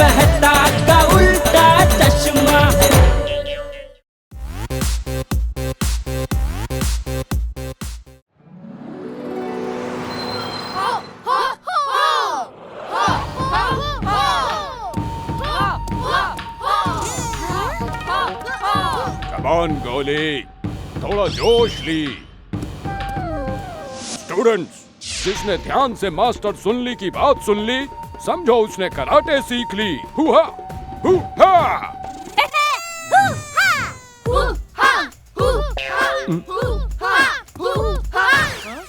मेहता का उल्टा चश्मा। कमान गोली, थोड़ा जोश ली। स्टूडेंट्स, जिसने ध्यान से मास्टर सुनली की बात सुन ली, समझो उसने कराटे सीख ली। हुआ हुआ।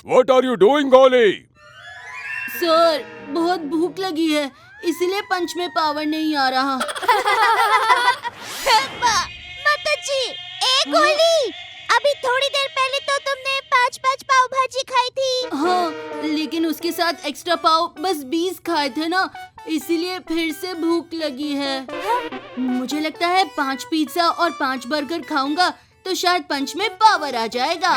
What are you doing, गोली? सर, बहुत भूख लगी है, इसलिए पंच में पावर नहीं आ रहा। माताजी, एक गोली। अभी थोड़ी देर पहले तो तुमने 5-5 पाव भाजी खाई थी। हाँ, लेकिन उसके साथ एक्स्ट्रा पाव बस 20 खाए थे ना, इसीलिए फिर से भूख लगी है। मुझे लगता है 5 पिज्जा और 5 बर्गर खाऊंगा तो शायद पंच में पावर आ जाएगा।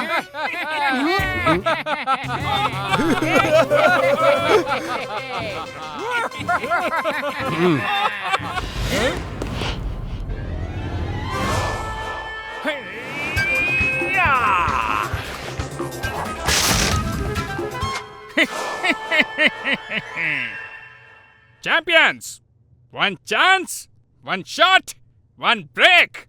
Champions! One chance, one shot, one break!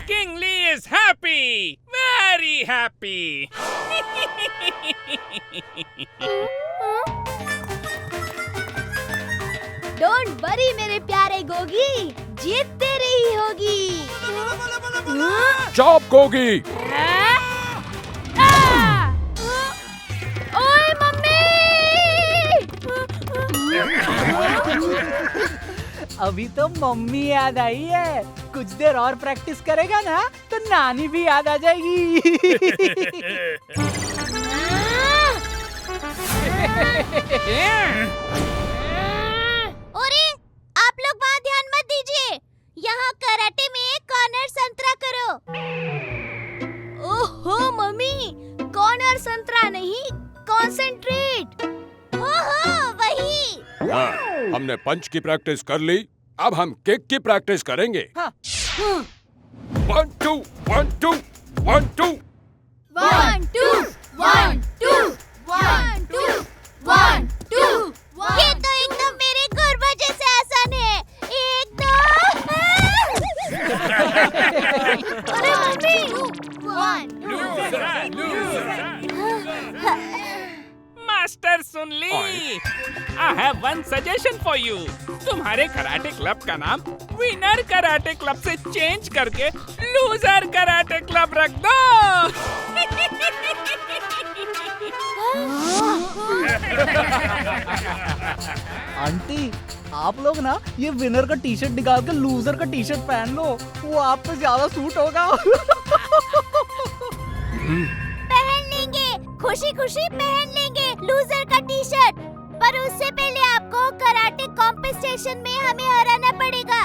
King Lee is happy! Very happy! Don't worry मेरे प्यारे गोगी, जीत तेरी ही होगी। चॉप गोगी। ओए मम्मी! अभी तो मम्मी याद आई है, कुछ देर और प्रैक्टिस करेगा ना तो नानी भी याद आ जाएगी। अरे, आप लोग वहाँ ध्यान मत दीजिए, यहाँ कराटे में कॉर्नर संतरा करो। ओहो मम्मी, कॉर्नर संतरा नहीं, कॉन्सेंट्रेट। ओहो वही। हाँ, हमने पंच की प्रैक्टिस कर ली, अब हम किक की प्रैक्टिस करेंगे। हाँ। 1 2 1 2 1 2 1 2 1 2 1 2 1 2। ये तो एकदम मेरे गुरबा जैसे आसान है। 1 2। अरे मम्मी, 1 मास्टर सुन ली। I have one suggestion for you. तुम्हारे कराटे क्लब का नाम विनर कराटे क्लब से चेंज करके लूजर कराटे क्लब रख दो। आंटी, आप लोग ना ये विनर का टी शर्ट निकाल कर लूजर का टी शर्ट पहन लो, वो आप पे ज्यादा सूट होगा। पहन लेंगे, खुशी खुशी पहन लेंगे लूजर का टी शर्ट। पर उससे पहले आपको कराटे कॉम्पिटिशन में हमें हराना पड़ेगा।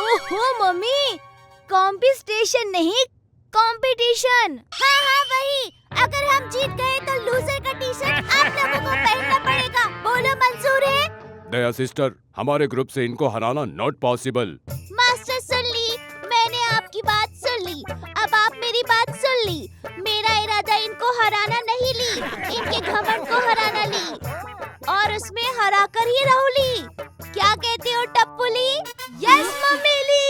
ओहो मम्मी, कॉम्पिटिशन नहीं, कंपटीशन। हाँ हाँ वही। अगर हम जीत गए तो लूजर का टी शर्ट आप लोगों को पहनना पड़ेगा। बोलो मंजूर है? दया सिस्टर, हमारे ग्रुप से इनको हराना नॉट पॉसिबल। मास्टर सुन ली, मैंने आपकी बात सुन ली, अब आप मेरी बात सुन ली। मेरा इरादा इनको हराना नहीं ली, इनके घमंड को हराना ली, और उसमें हरा कर ही रहूली। क्या कहते हो टप्पुली? यस मम्मी ली।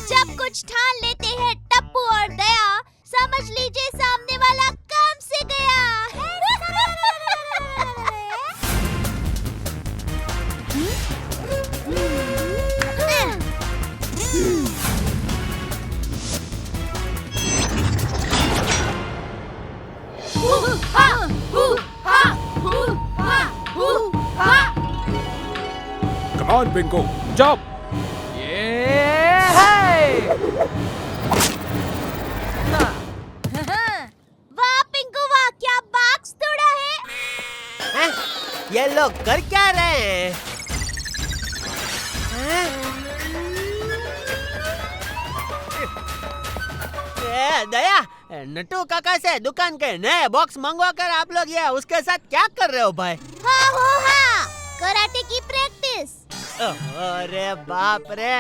जब कुछ ठान लेते हैं टप्पू और दया, समझ लीजिए सामने वाला काम से गया। Come on, Bingo, jump! वाह पिंकू वाह, क्या बाक्स तोड़ा है। ये लोग कर क्या रहे हैं? दया, नट्टू काका से दुकान के नए बॉक्स मंगवा कर आप लोग ये उसके साथ क्या कर रहे हो भाई? हाँ, कराटे की प्रैक्टिस। अरे बाप रे,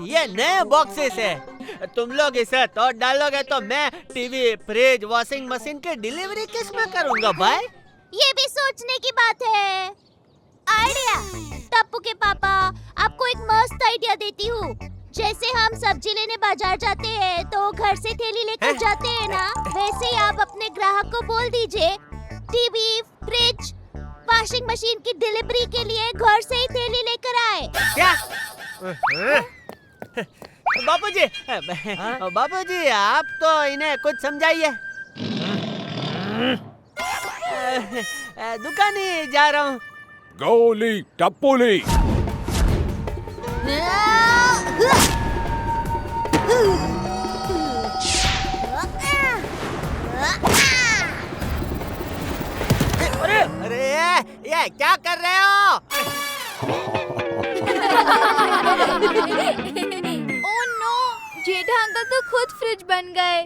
ये नए बॉक्सेस है। तुम लोग इसे तोड़ डालोगे तो मैं टीवी, फ्रिज, वॉशिंग मशीन की डिलीवरी किस में करूँगा भाई? ये भी सोचने की बात है। आइडिया, टप्पू के पापा, आपको एक मस्त आइडिया देती हूँ। जैसे हम सब्जी लेने बाजार जाते हैं तो घर से थैली लेकर जाते हैं ना, वैसे ही आप अपने ग्राहक को बोल दीजिए टीवी, फ्रिज, वॉशिंग मशीन की डिलीवरी के लिए घर से ही थैली लेकर आए। क्या? बापूजी आप तो इन्हें कुछ समझाइए। दुकान ही जा रहा हूँ। गोली टप्पोली। अरे ये क्या कर रहे हो? ओह नो, जेठा अंकल तो खुद फ्रिज बन गए।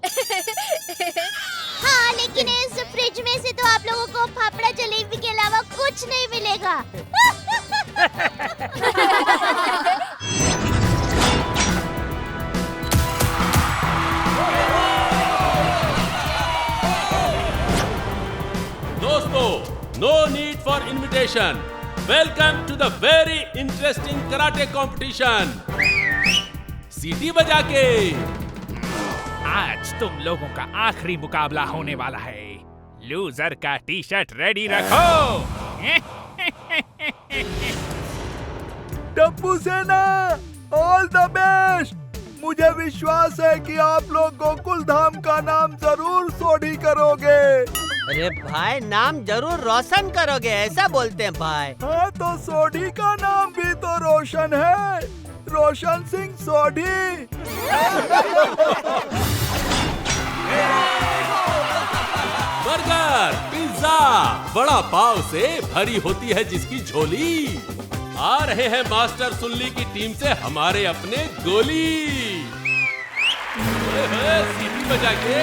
हाँ, लेकिन इस फ्रिज में से तो आप लोगों को फाफड़ा जलेबी के अलावा कुछ नहीं मिलेगा। दोस्तों, no need for invitation. Welcome to the very interesting karate competition. सीटी बजा के। आज तुम लोगों का आखिरी मुकाबला होने वाला है। लूजर का टी शर्ट रेडी रखो। टप्पू सेना, ऑल द बेस्ट। मुझे विश्वास है कि आप लोग गोकुल धाम का नाम जरूर सोढ़ी करोगे। अरे भाई, नाम जरूर रोशन करोगे, ऐसा बोलते हैं भाई। हाँ, तो सोढ़ी का नाम भी तो रोशन है, रोशन सिंह सोढ़ी। बर्गर, पिज्जा, बड़ा पाव से भरी होती है जिसकी झोली। आ रहे हैं मास्टर सुनली की टीम से हमारे अपने गोली। सीटी बजा के।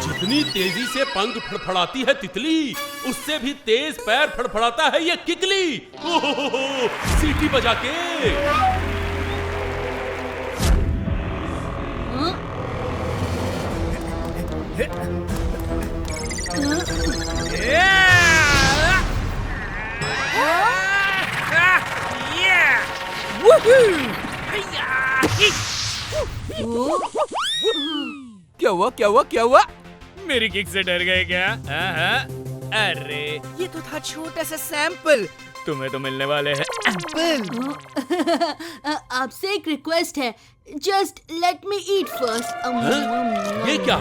जितनी तेजी से पंख फड़फड़ाती है तितली, उससे भी तेज पैर फड़फड़ाता है ये किकली। ओहो, सीटी बजा के। क्या हुआ क्या हुआ क्या हुआ? मेरी किक से डर गए क्या? अरे ये तो था छोटा सा सैंपल। तुम्हें तो मिलने वाले हैं। आपसे एक रिक्वेस्ट है, जस्ट लेट मी ईट फर्स्ट। ये क्या?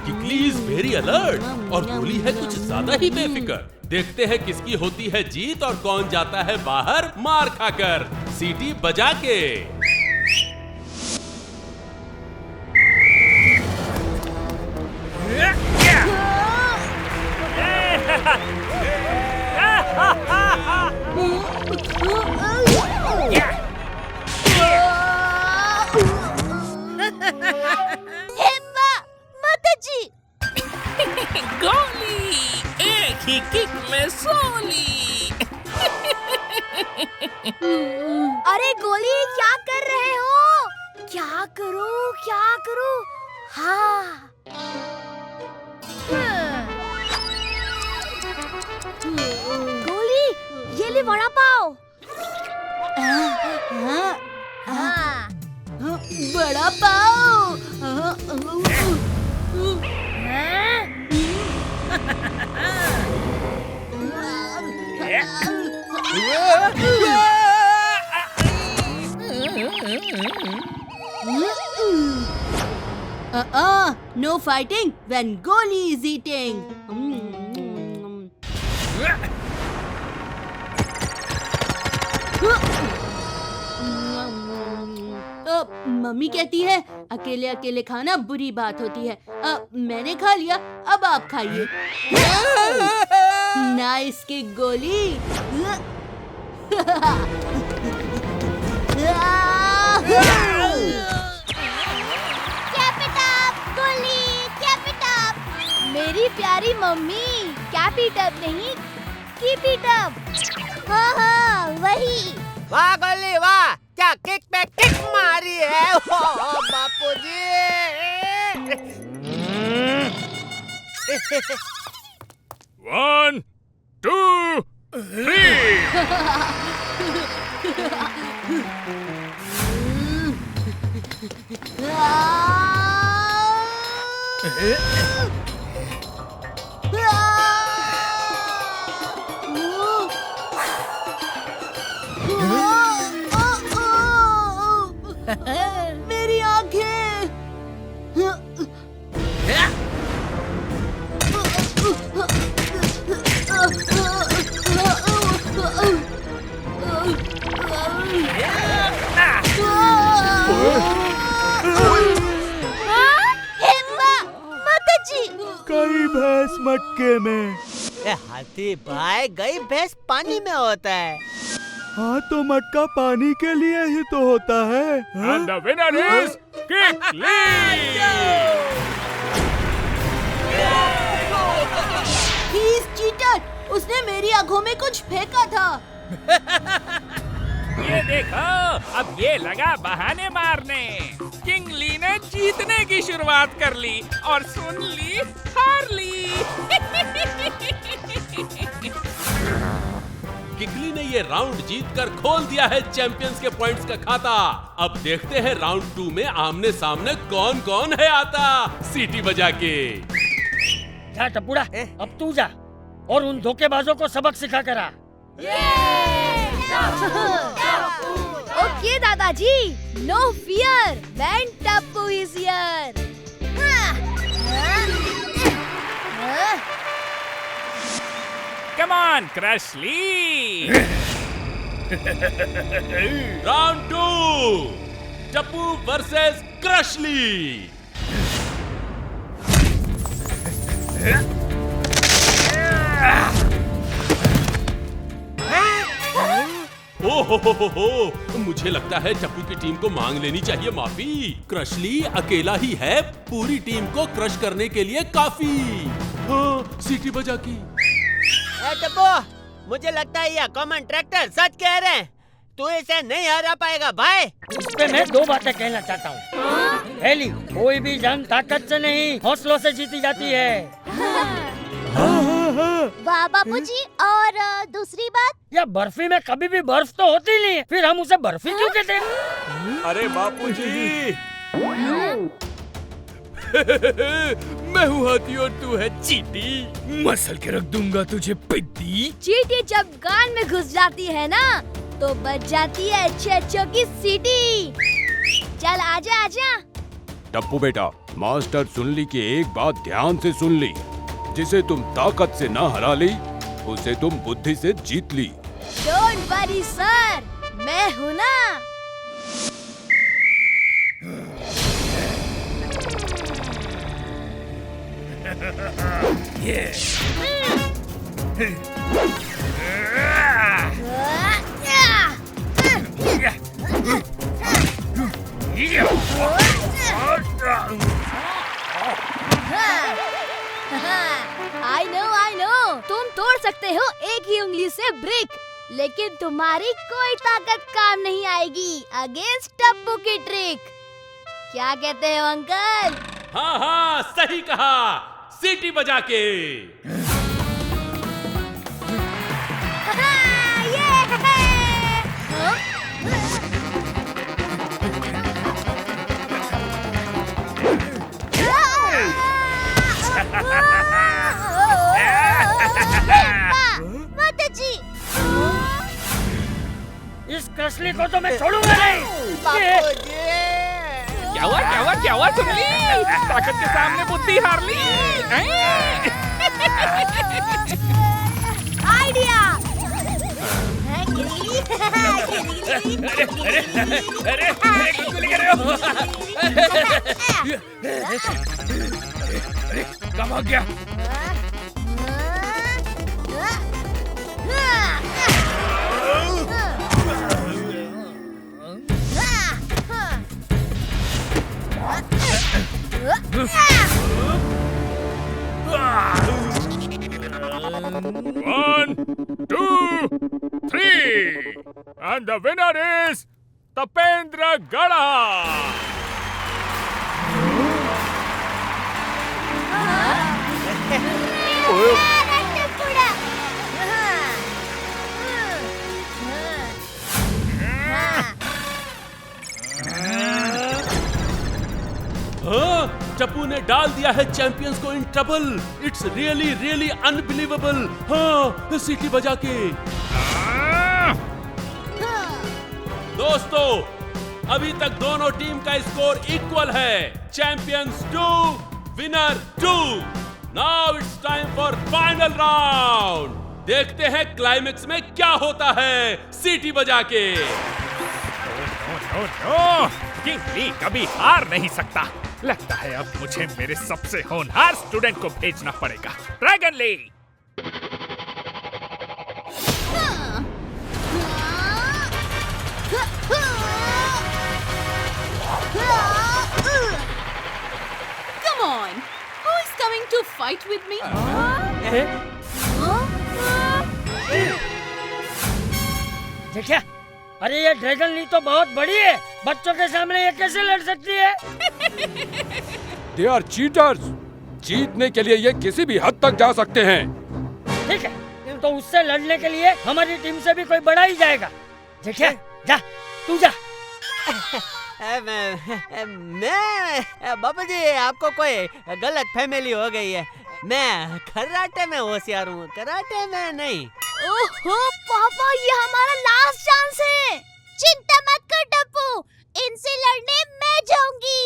किकली इज वेरी अलर्ट और गोली है कुछ ज्यादा ही बेफिक्र। देखते हैं किसकी होती है जीत और कौन जाता है बाहर मार खाकर। सीटी बजा के। हेम्मा, माताजी। गोली, एक ही किक में सोली। अरे गोली, क्या कर रहे हो? क्या करूं, क्या करूं? हाँ। गोली, ये ले वड़ा पाव। हाँ। बड़ा पाव। No fighting when Goli is eating. Mummy कहती है अकेले अकेले खाना बुरी बात होती है। मैंने खा लिया, अब आप खाइए। नाइस की गोली। प्यारी मम्मी, कैप इट अप नहीं, कीप इट अप। हाँ वही। वाह गोली वाह, क्या किक पे किक मारी है। ओ बापूजी। 1, 2, 3। मेरी आंखें। कई भैंस मटके में। हाथी भाई, गई भैंस पानी में होता है। हाँ तो मटका पानी के लिए ही तो होता है। And the winner is Kikli! He is cheater! उसने मेरी आंखों में कुछ फेंका था। ये देखो, अब ये लगा बहाने मारने। किंग ली ने जीतने की शुरुआत कर ली और सुन ली हार ली। किकली ने ये राउंड जीतकर खोल दिया है चैंपियंस के पॉइंट्स का खाता। अब देखते हैं राउंड 2 में आमने सामने कौन कौन है आता सीटी बजा के। जा टपुड़ा, अब तू जा और उन धोखेबाजों को सबक सिखा करा। ओके दादाजी, no fear, when Tapu is here. Come on Crushly. Round 2 Tapu versus Crushly. ओहो, मुझे लगता है टप्पू की टीम को मांग लेनी चाहिए माफी। क्रशली अकेला ही है पूरी टीम को क्रश करने के लिए काफी। हाँ, सीटी बजा की। टप्पू, मुझे लगता है ये कॉमन ट्रैक्टर सच कह रहे हैं। तू इसे नहीं हरा पाएगा भाई। इस पे मैं 2 बातें कहना चाहता हूँ। पहली, कोई भी जंग ताकत से नहीं हौसलों से जीती जाती है। वाह बापूजी, और दूसरी बात? या बर्फी में कभी भी बर्फ तो होती नहीं है, फिर हम उसे बर्फी क्यों कहते हैं? अरे बापूजी। मैं हूँ हाथी और तू है चींटी। मसल के रख दूंगा तुझे पिद्दी। चींटी जब कान में घुस जाती है ना, तो बच जाती है अच्छे की सीटी। चल आजा आजा। टप्पू बेटा, मास्टर सुनली की एक बात ध्यान से सुन ली। जिसे तुम ताकत से ना हरा ली, उसे तुम बुद्धि से जीत ली। डोंट वरी सर, मैं हूँ ना। I know, तुम तोड़ सकते हो एक ही उंगली से ब्रिक, लेकिन तुम्हारी कोई ताकत काम नहीं आएगी अगेंस्ट टप्पू की ट्रिक। क्या कहते हो अंकल? हाँ हाँ, सही कहा, सीटी बजा के। इस क्रशली को तो मैं छोड़ूंगा नहीं। क्या हुआ सुनली? ताकत के सामने बुद्धि हार ली। आइडिया। अरे गोली कर रहे हो? कम हो गया। 3 and the winner is Tapendra Gada. हाँ, टप्पू ने डाल दिया है चैंपियंस को in trouble. It's really really unbelievable. हाँ, सीटी बजा के। दोस्तों, अभी तक दोनों टीम का स्कोर इक्वल है। Champions 2, winner 2। Now it's time for final round. देखते हैं क्लाइमेक्स में क्या होता है सीटी बजा के। नो, किंग ली कभी हार नहीं सकता। लगता है अब मुझे मेरे सबसे होनहार स्टूडेंट को भेजना पड़ेगा, dragon Lee. Come on, who is coming to fight with me? देखा? अरे ये ड्रैगन ली तो बहुत बड़ी है। बच्चों के सामने ये कैसे लड़ सकती है? They are cheaters. जीतने के लिए ये किसी भी हद तक जा सकते हैं। ठीक है, तो उससे लड़ने के लिए हमारी टीम से भी कोई बड़ा ही जाएगा। देखा? जा, तू जा। मैं बाबा जी, आपको कोई गलत फैमिली हो गई है। मैं कराटे में होशियार हूँ, कराटे में नहीं। ओहो पापा, ये हमारा लास्ट चांस है। चिंता मत कर टप्पू, इनसे लड़ने मैं जाऊंगी।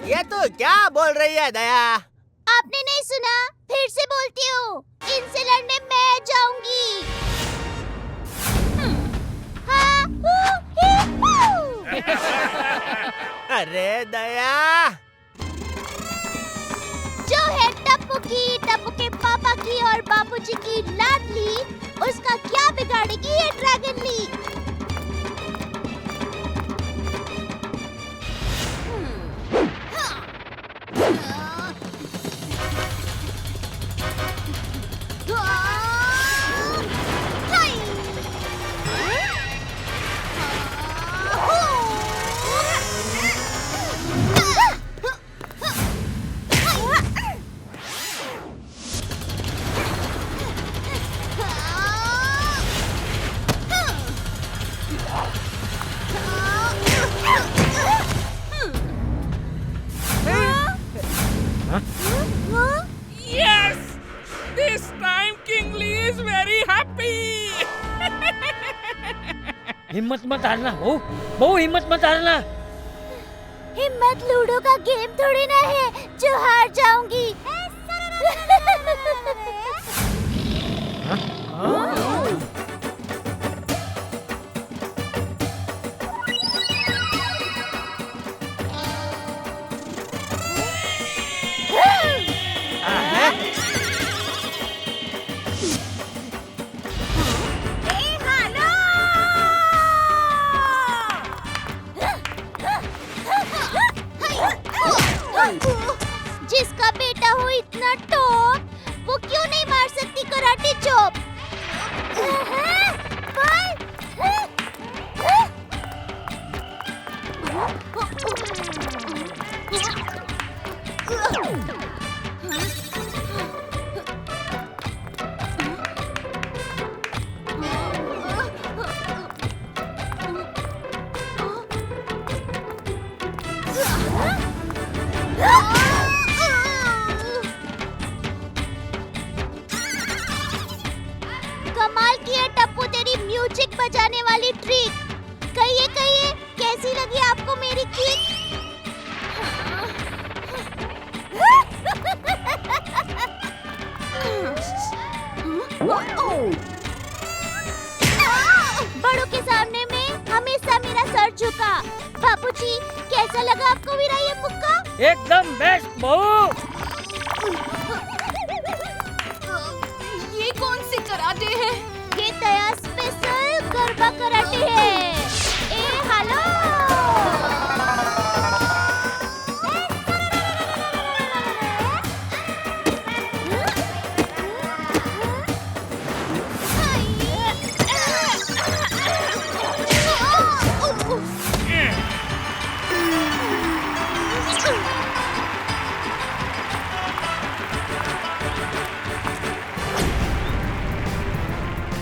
ये तो क्या बोल रही है दया? आपने नहीं सुना? फिर से बोलती हूँ, इनसे लड़ने मैं जाऊंगी। अरे दया, जो है टप्पू के पापा की और बापूजी की लाडली, उसका क्या बिगाड़ेगी ये dragon Lee? Yes! This time King Lee is very happy. हिम्मत मत हारना बहू, हिम्मत मत हारना। हिम्मत लूडो का गेम थोड़ी ना है जो हार जाऊंगी। जिसका बेटा हो इतना टॉप, वो क्यों नहीं मार सकती कराटे चॉप? कमाल की है टप्पू तेरी म्यूजिक बजाने वाली ट्रिक। कहिए कहिए, कैसी लगी आपको मेरी किक? बड़ों के सामने में हमेशा मेरा सर झुका। बापूजी, कैसा लगा आपको मेरा ये मुक्का? एकदम बेस्ट बहू। ये कौन सी कराटे है? ये दया स्पेशल गरबा कराटे है। ए हेलो,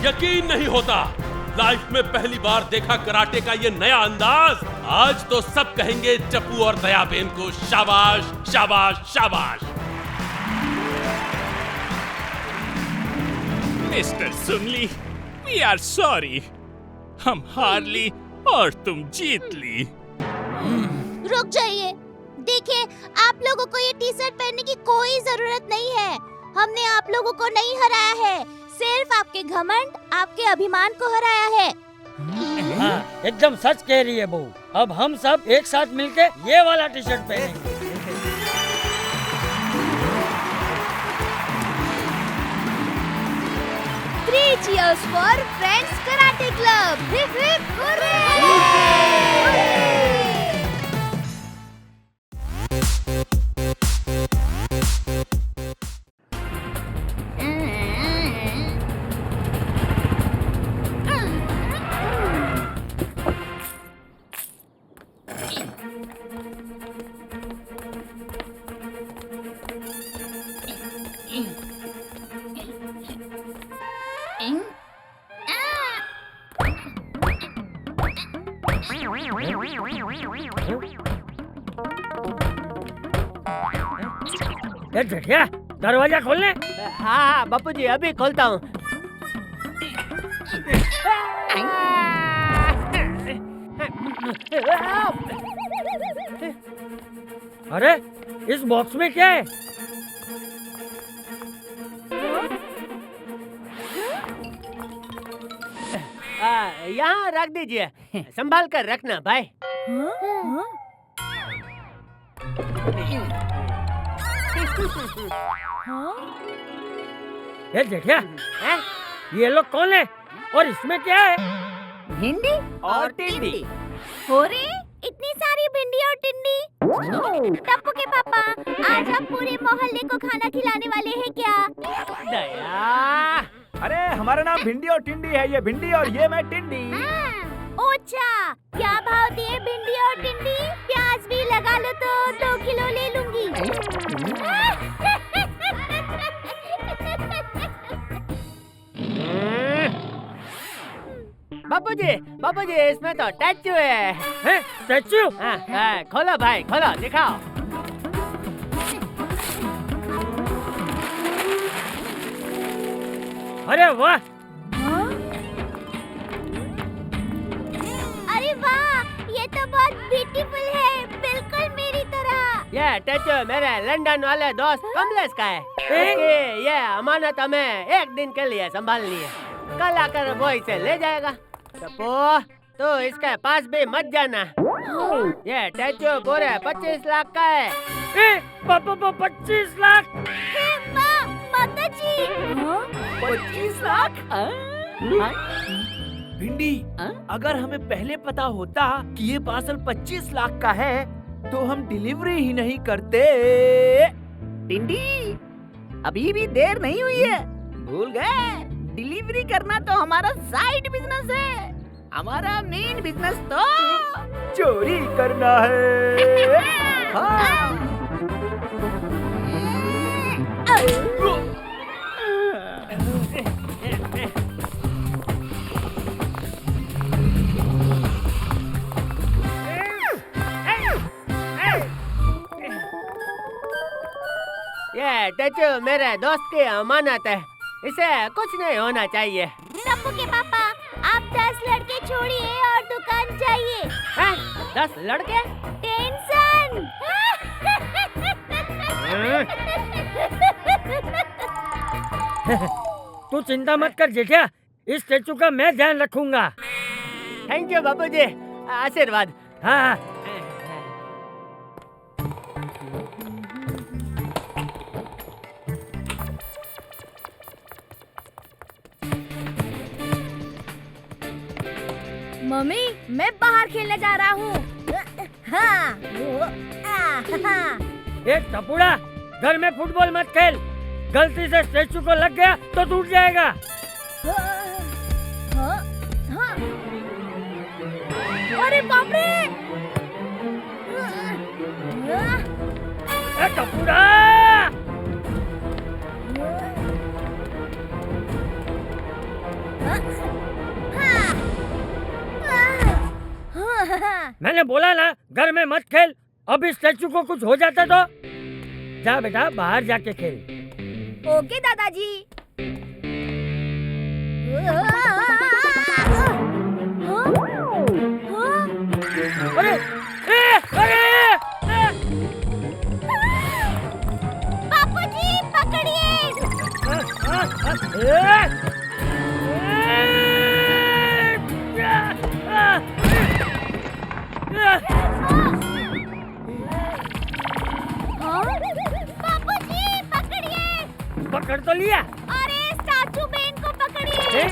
यकीन नहीं होता। लाइफ में पहली बार देखा कराटे का ये नया अंदाज। आज तो सब कहेंगे चप्पू और दयाबेन को शाबाश शाबाश शाबाश। मिस्टर सुनली, वी आर सॉरी। हम हार ली और तुम जीत ली। रुक जाइए। देखिए, आप लोगों को ये टी शर्ट पहनने की कोई जरूरत नहीं है। हमने आप लोगों को नहीं हराया है, सिर्फ आपके घमंड, आपके अभिमान को हराया है। हाँ, एकदम सच कह रही है बहू। अब हम सब एक साथ मिलके ये वाला टी शर्ट पहनेंगे। 3 cheers for Friends Karate Club. Hip hip hooray! ये जेठिया, दरवाजा खोलने। हाँ बापू जी, अभी खोलता हूँ। अरे इस बॉक्स में क्या है? यहाँ रख दीजिए, संभाल कर रखना भाई। ये जेठिया, ये लोग कौन है और इसमें क्या है? भिंडी और टिंडी। हो रे, इतनी सारी भिंडी और टिंडी। टप्पू के पापा, आज हम पूरे मोहल्ले को खाना खिलाने वाले हैं क्या? दया, अरे हमारा नाम भिंडी और टिंडी है। ये भिंडी और ये मैं टिंडी। ओछा, क्या भाव दिए भिंडी और टिंडी? प्याज भी लगा लो तो 2 किलो ले लूंगी। बाबूजी इसमें तो स्टैचू है। स्टैचू? हाँ, खोलो भाई, खोलो, दिखाओ। अरे वाह! अरे वाह, ये तो बहुत ब्यूटीफुल है, बिल्कुल मेरी तरह। ये स्टैचू मेरे लंदन वाले दोस्त कमलेश का है। इसकी ये अमानत हमें 1 दिन के लिए संभालनी है। कल आकर वो इसे ले जाएगा। तो इसके पास भी मत जाना। ये स्टैचू पूरे 25 लाख का है। 25 लाख? माता जी, 25 लाख? भिंडी, अगर हमें पहले पता होता कि ये पार्सल 25 लाख का है तो हम डिलीवरी ही नहीं करते। टिंडी, अभी भी देर नहीं हुई है, भूल गए? डिलीवरी करना तो हमारा साइड बिजनेस है। हमारा मेन बिजनेस तो चोरी करना है। हाँ। ये स्टैचू मेरे दोस्त की अमानत है, इसे कुछ नहीं होना चाहिए। टप्पू के पापा, आप 10 लड़के छोड़िए और दुकान जाइए। 10 लड़के? टेंशन। तू चिंता मत कर जेठिया, इस स्टैचू का मैं ध्यान रखूंगा। थैंक यू बाबूजी, आशीर्वाद। हाँ। मम्मी, मैं बाहर खेलने जा रहा हूँ। हाँ। एक टपुड़ा, घर में फुटबॉल मत खेल। गलती से स्टैचू को लग गया तो टूट जाएगा। अरे बाप रे! टपुड़ा! मैंने बोला ना घर में मत खेल। अब इस स्टैचू को कुछ हो जाता तो जा बेटा बाहर जाके खेल। ओके दादाजी। अरे बापूजी पकड़िए। बापूजी पकड़िए। पकड़ तो लिया। अरे स्टैचू बेन को पकड़िए।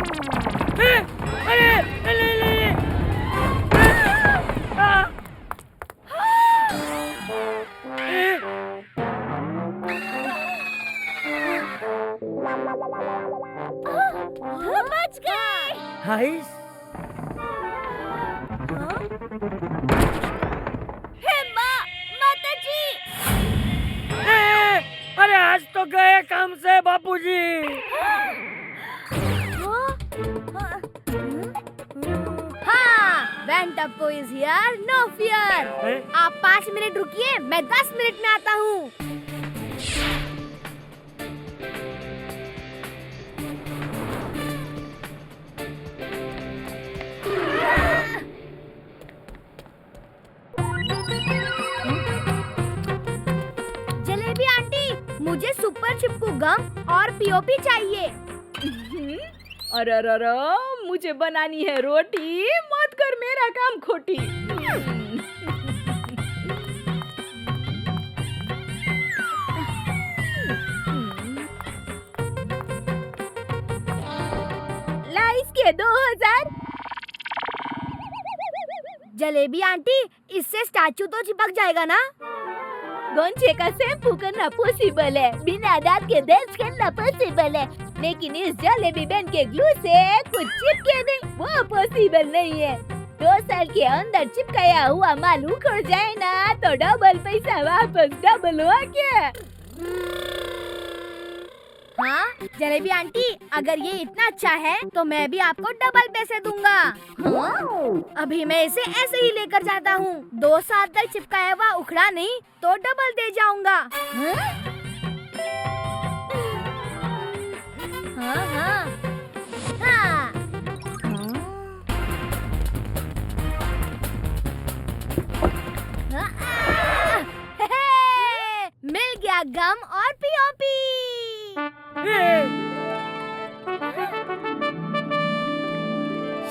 अरे ले। बच गए। हाइस हे माँ, माताजी। अरे आज तो गए काम से बापूजी। हाँ, went up is here, no fear. आप 5 मिनट रुकिए, मैं 10 मिनट में आता हूँ। जलेबी आंटी, मुझे सुपर चिपकू गम और पीओपी चाहिए। अरे मुझे बनानी है रोटी, मत कर मेरा काम खोटी। ला इसके 2000। जलेबी आंटी, इससे स्टैचू तो चिपक जाएगा ना? गोंचे का शैम्पू करना पॉसिबल है, बिना दांत के ब्रश करना पॉसिबल है, लेकिन इस जलेबी बेन के ग्लू से कुछ चिपके नहीं, वो पॉसिबल नहीं है। 2 साल के अंदर चिपकाया हुआ माल उखड़ जाए ना तो डबल पैसा वापस डबल हुआ क्या? हाँ जलेबी आंटी, अगर ये इतना अच्छा है तो मैं भी आपको डबल पैसे दूंगा। हाँ? अभी मैं इसे ऐसे ही लेकर जाता हूँ। 2 साल तक चिपकाया हुआ उखड़ा नहीं तो डबल दे जाऊंगा। हाँ हाँ हाँ। मिल गया गम और पीओपी।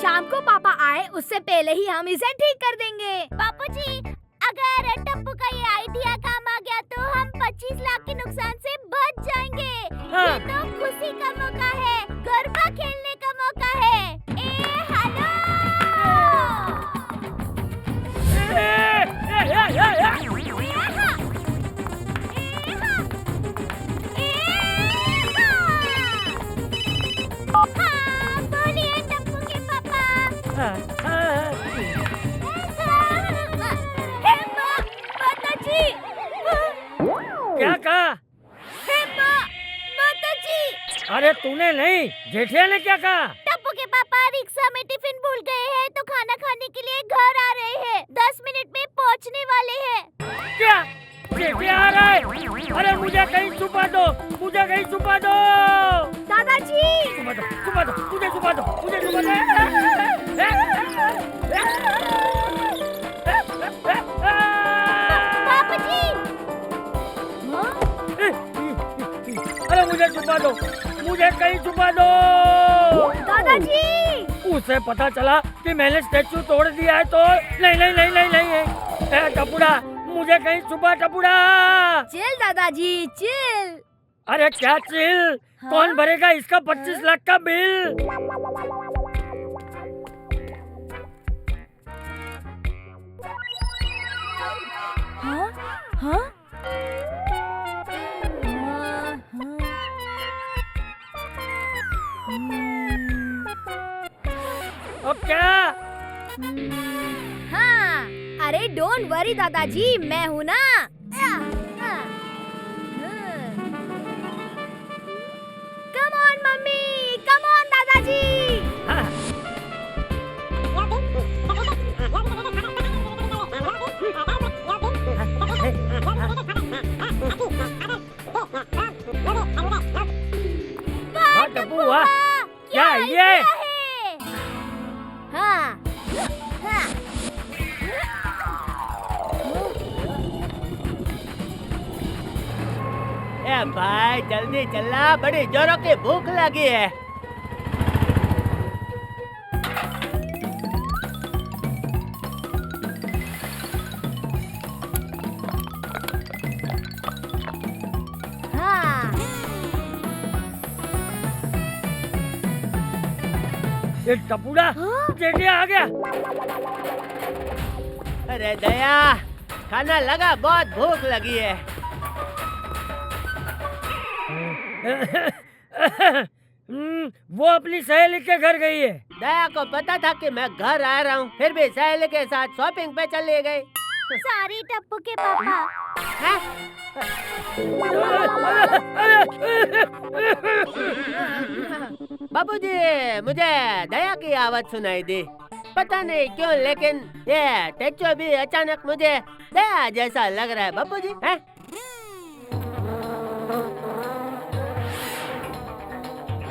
शाम को पापा आए उससे पहले ही हम इसे ठीक कर देंगे। बापूजी, अगर टप्पू का ये आइडिया काम आ गया तो हम 25 लाख के नुकसान से बच जाएंगे। हाँ। ये तो खुशी का मौका है, गरबा खेलने का मौका है। हेलो। हाँ, बोलिए टप्पू के पापा। हे माँ, माताजी। क्या कहा? हे माँ, माताजी। अरे तूने नहीं, जेठिया ने क्या कहा? टप्पू के पापा रिक्शा में टिफिन भूल गए हैं तो खाना खाने के लिए घर आ रहे हैं। 10 मिनट में पहुँचने वाले हैं। क्या जेठिया आ रहा है? अरे मुझे कहीं छुपा दो, मुझे कहीं छुपा दो। दादाजी। छुपा दो, मुझे छुपा दो, मुझे छुपा दो। बापूजी। अरे मुझे छुपा दो, मुझे कहीं छुपा दो। दादाजी। उसे पता चला कि मैंने स्टैचू तोड़ दिया है तो नहीं नहीं नहीं नहीं नहीं। टपुड़ा, मुझे कहीं छुपा टपुड़ा। चिल दादाजी, चिल। अरे क्या चिल? हाँ? कौन भरेगा इसका 25 लाख का बिल? हाँ? हाँ? अब क्या? हाँ, अरे डोंट वरी दादाजी, मैं हूँ ना। Come on mummy, come on दादाजी। क्या ये? हाँ हाँ ए भाई जल्दी चला, बड़ी जोरों की भूख लगी है। हाँ ये टपुड़ा जेठिया आ गया। अरे दया, खाना लगा, बहुत भूख लगी है। वो अपनी सहेली के घर गई है। दया को पता था कि मैं घर आ रहा हूँ, फिर भी सहेली के साथ शॉपिंग पे चली गई। सॉरी टप्पू के पापा। हैं? बाबूजी, मुझे दया की आवाज सुनाई दी, पता नहीं क्यों, लेकिन ये टेचो भी अचानक मुझे दया जैसा लग रहा है। बाबूजी, हैं?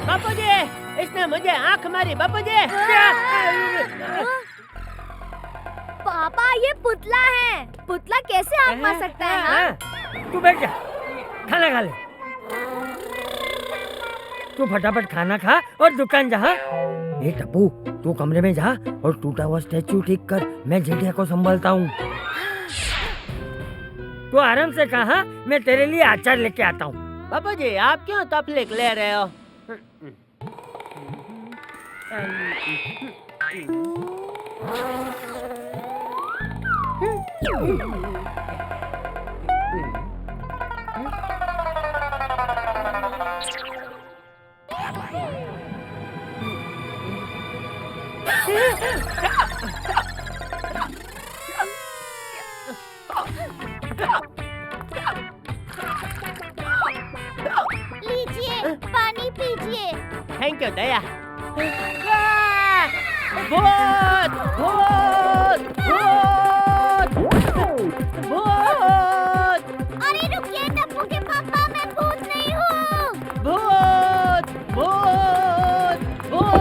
बाबूजी, इसने मुझे आंख मारी। बाबूजी, पापा ये पुतला है। पुतला कैसे आँख मार सकता है? हाँ? तू बैठ जा, खाना खा ले। तू फटाफट खाना खा और दुकान जा। ए टप्पू, तू कमरे में जा और टूटा हुआ स्टैचू ठीक कर, मैं जेठिया को संभालता हूँ। तू आराम से कहा, मैं तेरे लिए अचार लेके आता हूँ। बाबूजी, आप क्यों तकलीफ ले रहे हो? लीजिए, पानी पीजिए। थैंक यू दया। भूत भूत भूत भूत। अरे रुकिए टप्पू के पापा, मैं भूत नहीं हूँ। भूत भूत भूत।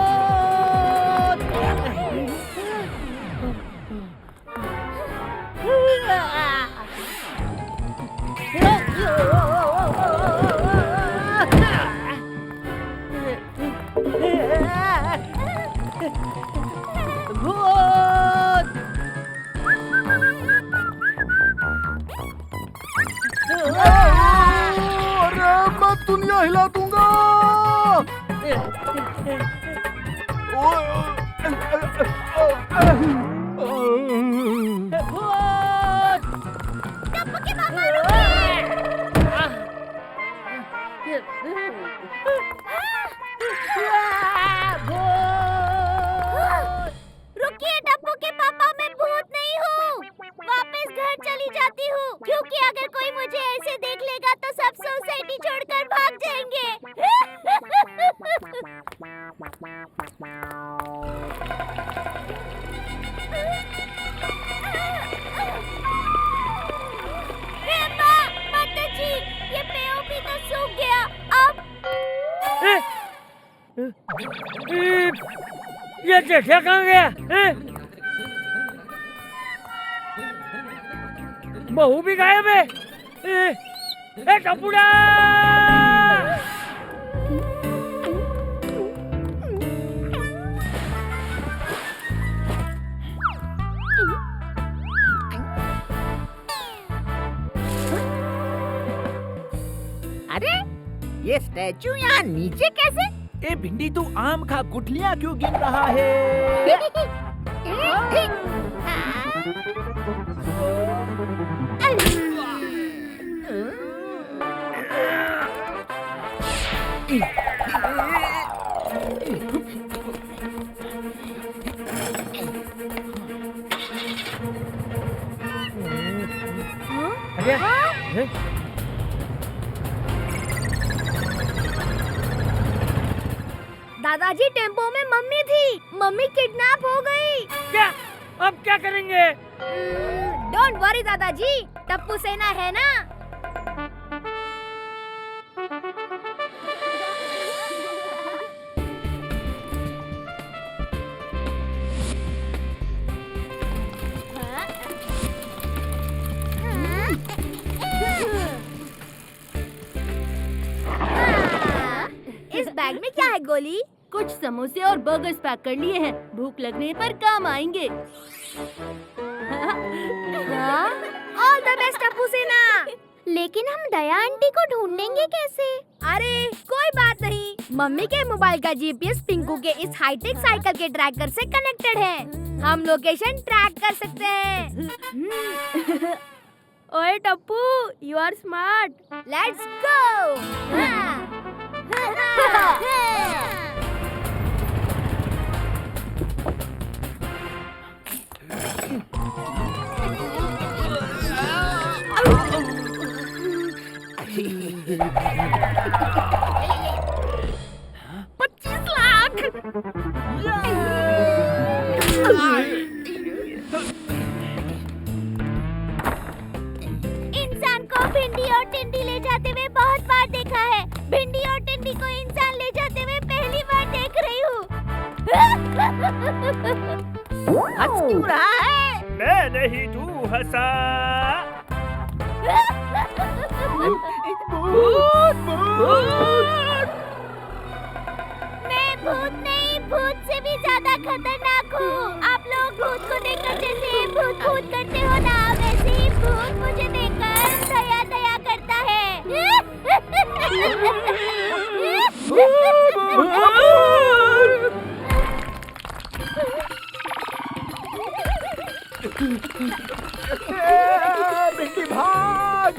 अरे मैं दुनिया हिला दूंगा। टप्पू के पापा रुकिए। रुकिए टप्पू के पापा, मैं भूत नहीं हूँ। वापस घर चली जाती हूँ, क्योंकि अगर कोई मुझे ऐसे देख लेगा तो सब सोसाइटी छोड़कर भाग जाएंगे। हे माँ, माता जी, ये पेड़ भी तो सूख गया। अब ये जेठिया कहाँ गया? बहू भी गायब है। ए टपुड़ा! अरे ये स्टैचू यहाँ नीचे कैसे? ए भिंडी, तू आम खा, गुठलियाँ क्यों गिन रहा है? अरे दादाजी, टेम्पो में मम्मी थी। मम्मी किडनैप हो गई। क्या? अब क्या करेंगे? डोंट वरी दादाजी, टप्पू सेना है ना। बैग में क्या है गोली? कुछ समोसे और बर्गर्स पैक कर लिए हैं, भूख लगने पर काम आएंगे। ऑल द बेस्ट टप्पू सेना। लेकिन हम दया आंटी को ढूंढेंगे कैसे? अरे कोई बात नहीं, मम्मी के मोबाइल का जीपीएस पिंकू के इस हाईटेक साइकिल के ट्रैकर से कनेक्टेड है। हम लोकेशन ट्रैक कर सकते हैं। ओए Tappu, you are smart. Let's go. इंसान को भिंडी और टिंडी ले जाते हुए बहुत बार देखा है। भिंडी और टिंडी को इंसान ले जाते हुए पहली बार देख रही हूँ। हंस क्यों रहा है? मैं नहीं, तू हंसा। मैं भूत नहीं, भूत से भी ज्यादा खतरनाक हूँ। आप लोग भूत को देखकर जैसे भूत भूत करते हो ना, वैसे ही भूत मुझे देखकर दया दया करता है। बिट्टी भाग।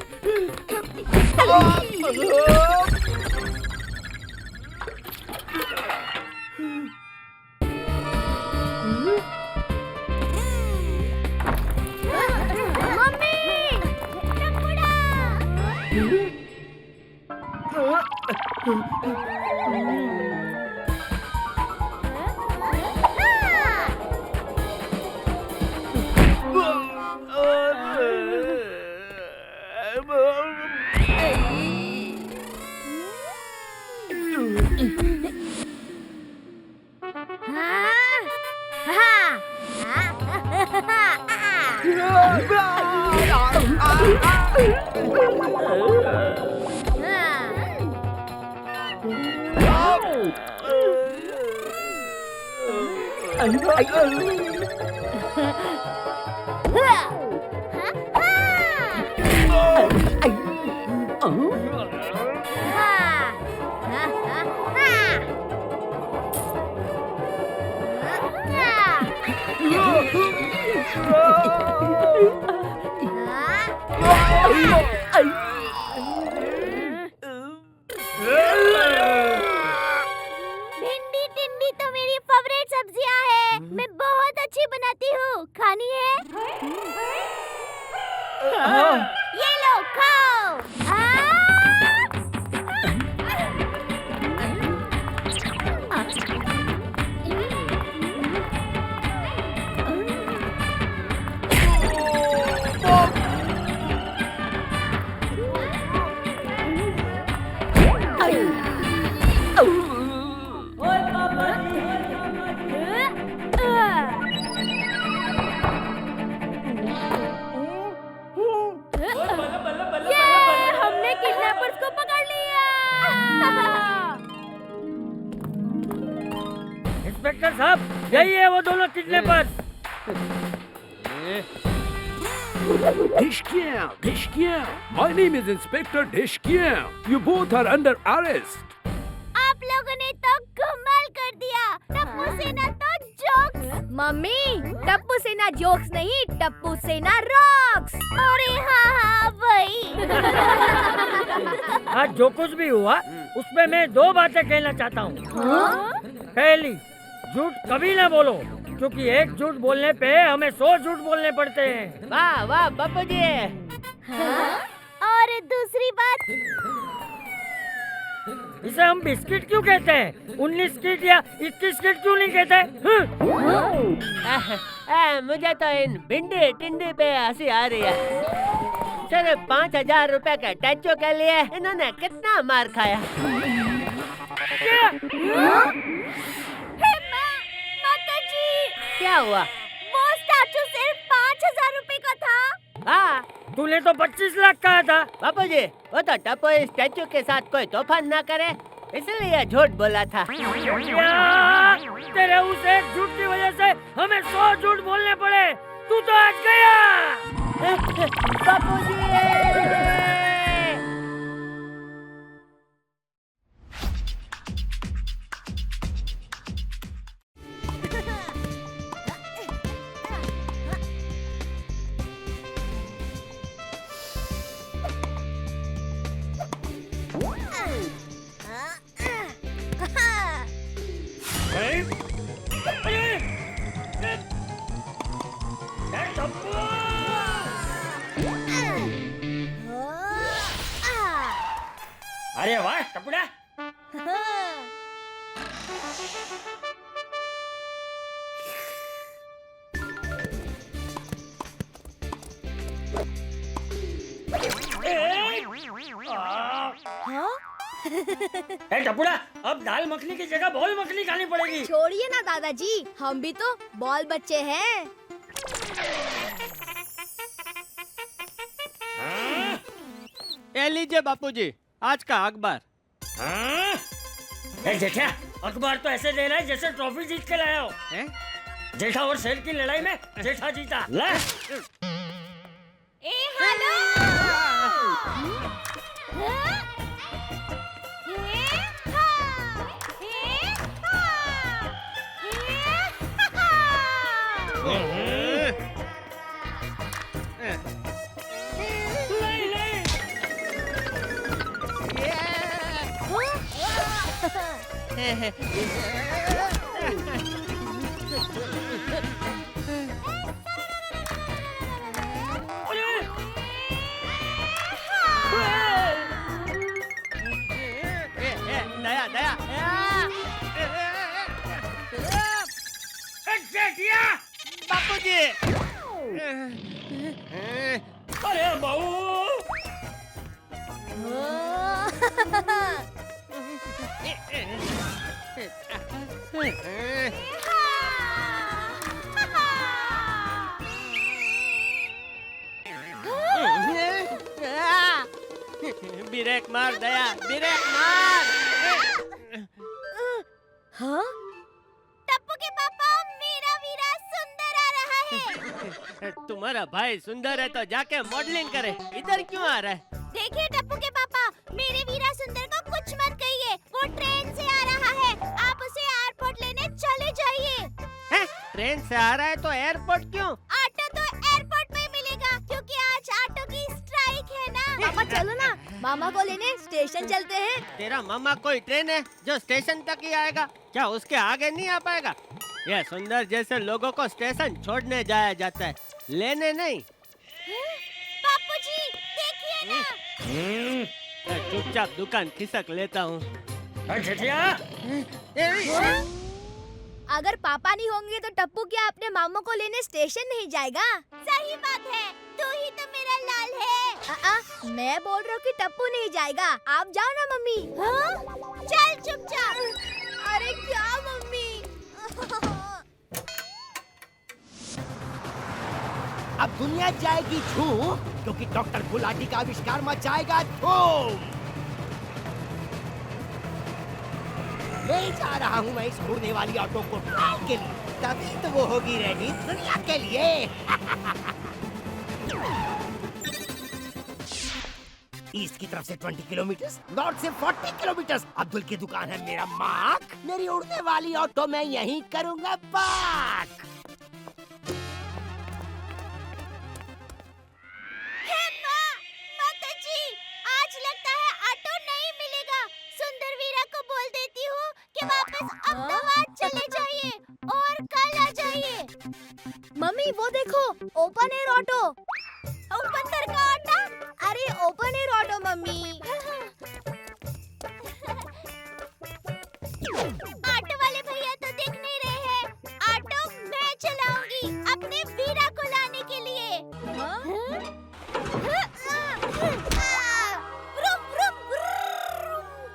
भिंडी टिंडी तो मेरी फेवरेट सब्जियां है। मैं बहुत अच्छी बनाती हूँ। खानी है? ये लो खाओ। हमने किडनैपर्स को पकड़ लिया। इंस्पेक्टर साहब, यही है वो दोनों kidnappers. Dishkia, my name is Inspector Dishkia. You both are under arrest. आप लोगों ने तो कमाल कर दिया। टप्पू सेना तो जोक्स। मम्मी, टप्पू सेना जोक्स नहीं, टप्पू सेना रॉक्स। अरे हाँ वही। आज जो कुछ भी हुआ उसमें मैं दो बातें कहना चाहता हूँ। पहली, झूठ कभी ना बोलो, क्योंकि एक झूठ बोलने पे हमें 100 झूठ बोलने पड़ते हैं। वाह वाह बापू जी। और दूसरी बात, इसे हम बिस्किट क्यों कहते हैं? 19 किट या 21 किट क्यों नहीं कहते? मुझे तो इन भिंडी टिंडी पे हंसी आ रही है। सिर्फ 5,000 रुपए के टैचो के लिए इन्होंने कितना मार खाया। माताजी, क्या हुआ? वो स्टैचू सिर्फ 5,000 रुपए का था। हाँ, तूने तो 25 लाख कहा था। बापू जी, वो तो टप्पू इस स्टैचू के साथ कोई तोफान ना करे, इसलिए झूठ बोला था। या, तेरे उस एक झूठ की वजह से हमें 100 झूठ बोलने पड़े। तू तो आज गया। बापूजी! अरे वाह टपुड़ा। टपुड़ा, अब दाल मखनी की जगह बॉल मखनी खानी पड़ेगी। छोड़िए ना दादाजी, हम भी तो बॉल बच्चे हैं। ये लीजिए बापूजी, आज का अखबार। जेठा, अखबार तो ऐसे देना है जैसे ट्रॉफी जीत के लाया हो। जेठा और शेर की लड़ाई में जेठा जीता। ला। ए हेलो। दया दया। बापूजी! अरे बहू। ब्रेक मार दया, ब्रेक मार। हाँ? टप्पू के पापा, मेरा वीरा सुंदर आ रहा है। तुम्हारा भाई सुंदर है तो जाके मॉडलिंग करे, इधर क्यों आ रहा है? देखिए टप्पू के पापा, मेरे वीरा सुंदर को कुछ मत कहिए, वो ट्रेन से आ रहा है। आप उसे एयरपोर्ट लेने चले जाइए। ट्रेन से आ रहा है तो एयरपोर्ट क्यों? ऑटो तो एयरपोर्ट में मिलेगा, क्योंकि आज ऑटो की स्ट्राइक है ना। पापा चलो ना, मामा को लेने स्टेशन चलते हैं। तेरा मामा कोई ट्रेन है जो स्टेशन तक ही आएगा? क्या उसके आगे नहीं आ पाएगा? यह सुंदर जैसे लोगों को स्टेशन छोड़ने जाया जाता है, लेने नहीं। बापूजी देखिए ना। चुपचाप दुकान खिसक लेता हूँ। अगर पापा नहीं होंगे तो टप्पू क्या अपने मामू को लेने स्टेशन नहीं जाएगा? सही बात है, तू ही तो मेरा लाल है। मैं बोल रहा हूँ कि टप्पू नहीं जाएगा, आप जाओ ना मम्मी। हाँ? चल चुपचाप। अरे क्या मम्मी? अब दुनिया जाएगी झूम, क्योंकि डॉक्टर गुलाटी का आविष्कार मचाएगा धूम। ले जा रहा हूँ मैं इस उड़ने वाली ऑटो को ट्रायल के लिए, तभी तो वो होगी रेडी दुनिया के लिए। ईस्ट की तरफ से 20 किलोमीटर, नॉर्थ से 40 किलोमीटर। अब्दुल की दुकान है मेरा मार्क, मेरी उड़ने वाली ऑटो मैं यहीं करूँगा पार्क। आज लगता है ऑटो नहीं मिलेगा। सुंदर वीरा को बोल देती हूँ कि वापस अहमदाबाद चले जाइए और कल आ जाइए। मम्मी वो देखो, ओपन एयर ऑटो। बंदर का ऑटो? अरे open air auto mummy. Auto वाले भैया तो दिख नहीं रहे हैं। ऑटो मैं चलाऊंगी अपने वीरा को लाने के लिए।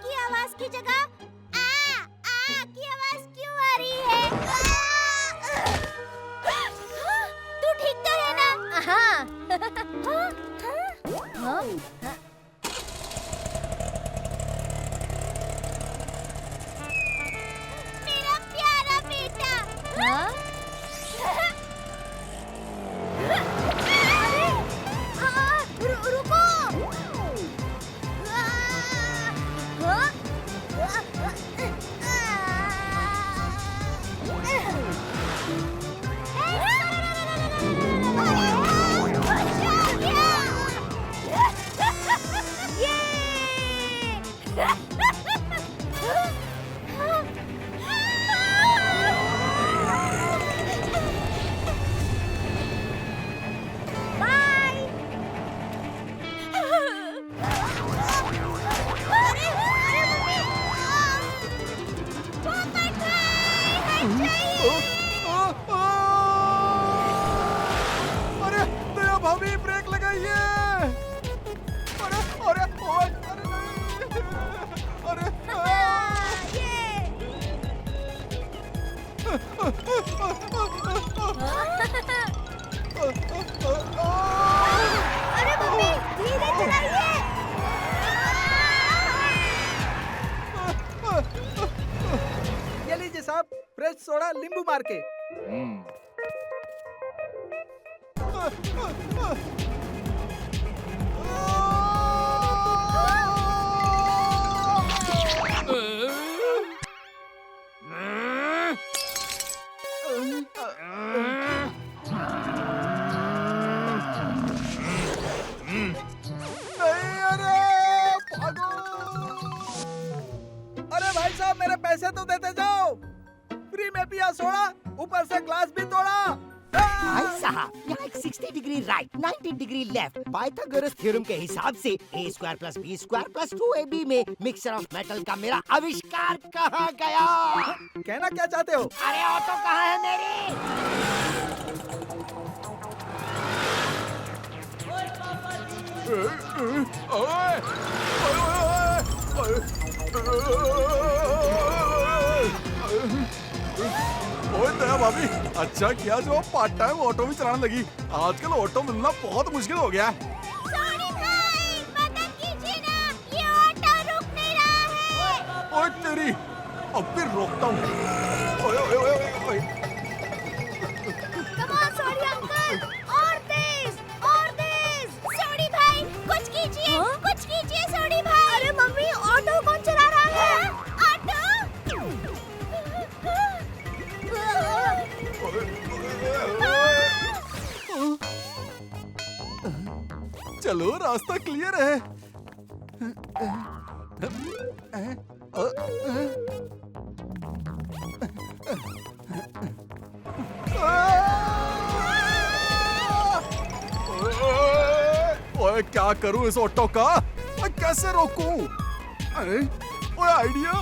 की आवाज की जगह आ की आवाज क्यों आ रही है? तू ठीक तो है ना? हाँ। अरे दया भाभी ब्रेक लगाइए। अरे अरे ओए, अरे अरे मम्मी धीरे चलाइए। ये लीजिए साहब, फ्रेश सोडा नींबू मार के। अरे भाई साहब मेरे पैसे तो देते जाओ। फ्री में पिया सोडा, ऊपर से ग्लास भी तोड़ा। भाई साहब यहाँ एक 60 degree right 90 degree left Pythagoras theorem के हिसाब से a² + b² + 2ab में मिक्सचर ऑफ मेटल का मेरा आविष्कार कहाँ गया? कहना क्या चाहते हो? अरे ऑटो कहाँ है मेरी? ओए दया भाभी, अच्छा किया जो पार्ट टाइम ऑटो भी चलाने लगी। आजकल ऑटो मिलना बहुत मुश्किल हो गया है। सोनी भाई मदद कीजिए ना, ये ऑटो रुक नहीं रहा है। ओए तेरी, अब भी रोकता हूँ। ओए ओए ओए ओए। Come on, सोनी अंकल, और तेज, और तेज। सोनी भाई कुछ कीजिए, कुछ कीजिए सोनी भाई। अरे मम्मी ऑटो कौन चला रहा है? ऑटो? चलो रास्ता क्लियर है। ओए क्या करूं इस ऑटो का? ओए कैसे रोकूं? अरे ओए आइडिया।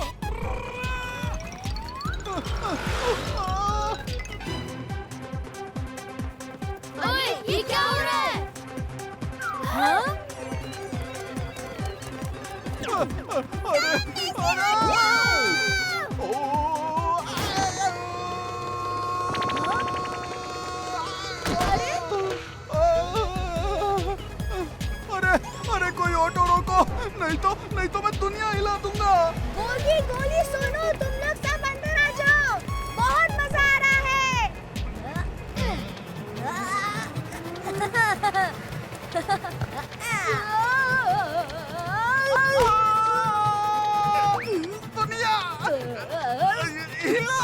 ओए ये क्या हो रहा है? हाँ? अरे अरे अरे कोई ऑटो रोको, नहीं तो मैं दुनिया हिला दूंगा। गोली गोली सुनो, तुम लोग सब अंदर आ जाओ, बहुत मजा आ रहा है। दुनिया हिला।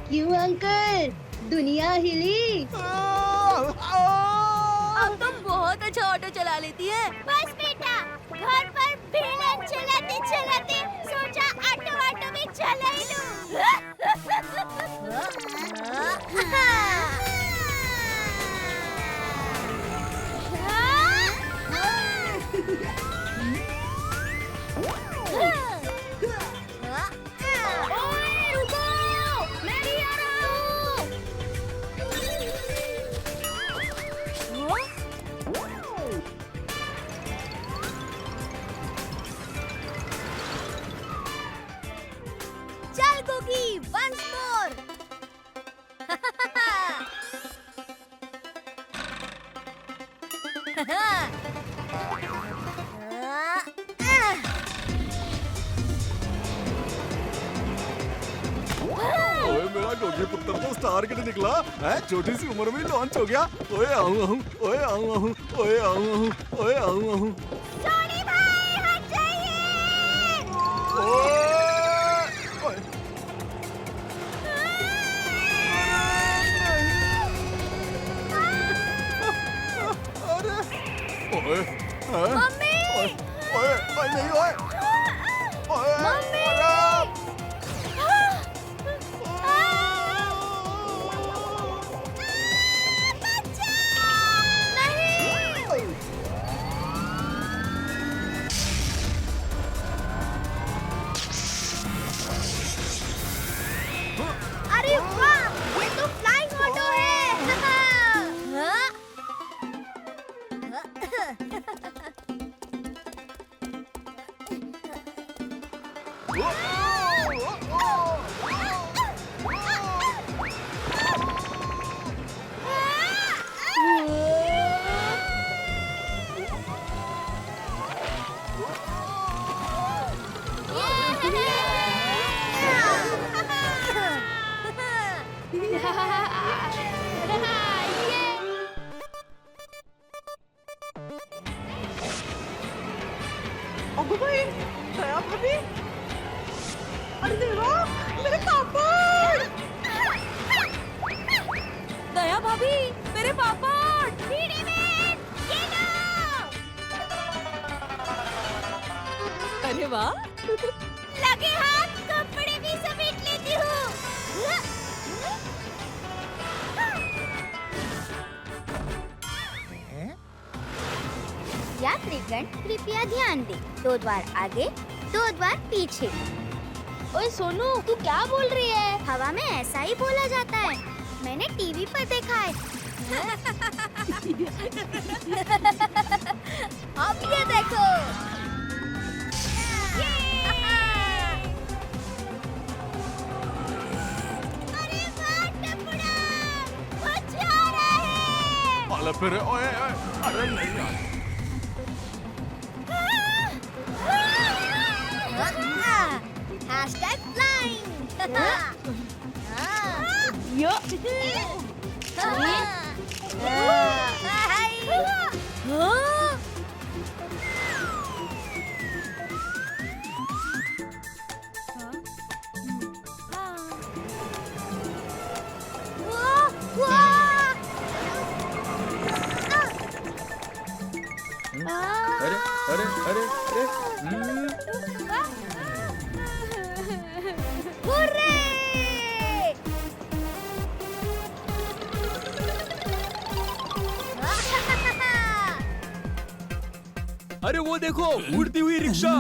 क्यों अंकल, दुनिया हिली? अब तुम बहुत अच्छा ऑटो चला लेती है। बस बेटा, घर पर भेड़न चलाते चलाते सोचा ऑटो भी चला ही ओए रुको, मैं भी आ रहा हूँ। चल कुकी, once more. ओए मेरा गोगी पुत्र तो स्टार के लिए निकला है, छोटी सी उम्र में लॉन्च हो गया। ओए आऊं ओए आऊं ओए आऊं ओए आऊं। सोनी भाई हट जाइए। ओए अरे ओए मम्मी। ओए ओए नहीं ओए ओए मम्मी। अगो भाई, दया भाभी, अरे देवा, मेरे पापड़! दया भाभी, मेरे पापड़! अरे वाह! लगे हाथ कपड़े भी समेट लेती हूँ। यात्रीगण कृपया ध्यान दें। 2 द्वार आगे, 2 द्वार पीछे। ओए सोनू, तू क्या बोल रही है? हवा में ऐसा ही बोला जाता है। मैंने टीवी पर देखा है। अब ये देखो। अरे वाह टपुड़ा, वो जा रहा है। अरे फिर ओए ओए, अरे नहीं यार। Hashtag flying. अरे अरे अरे अरे अरे वो देखो, उड़ती हुई rickshaw.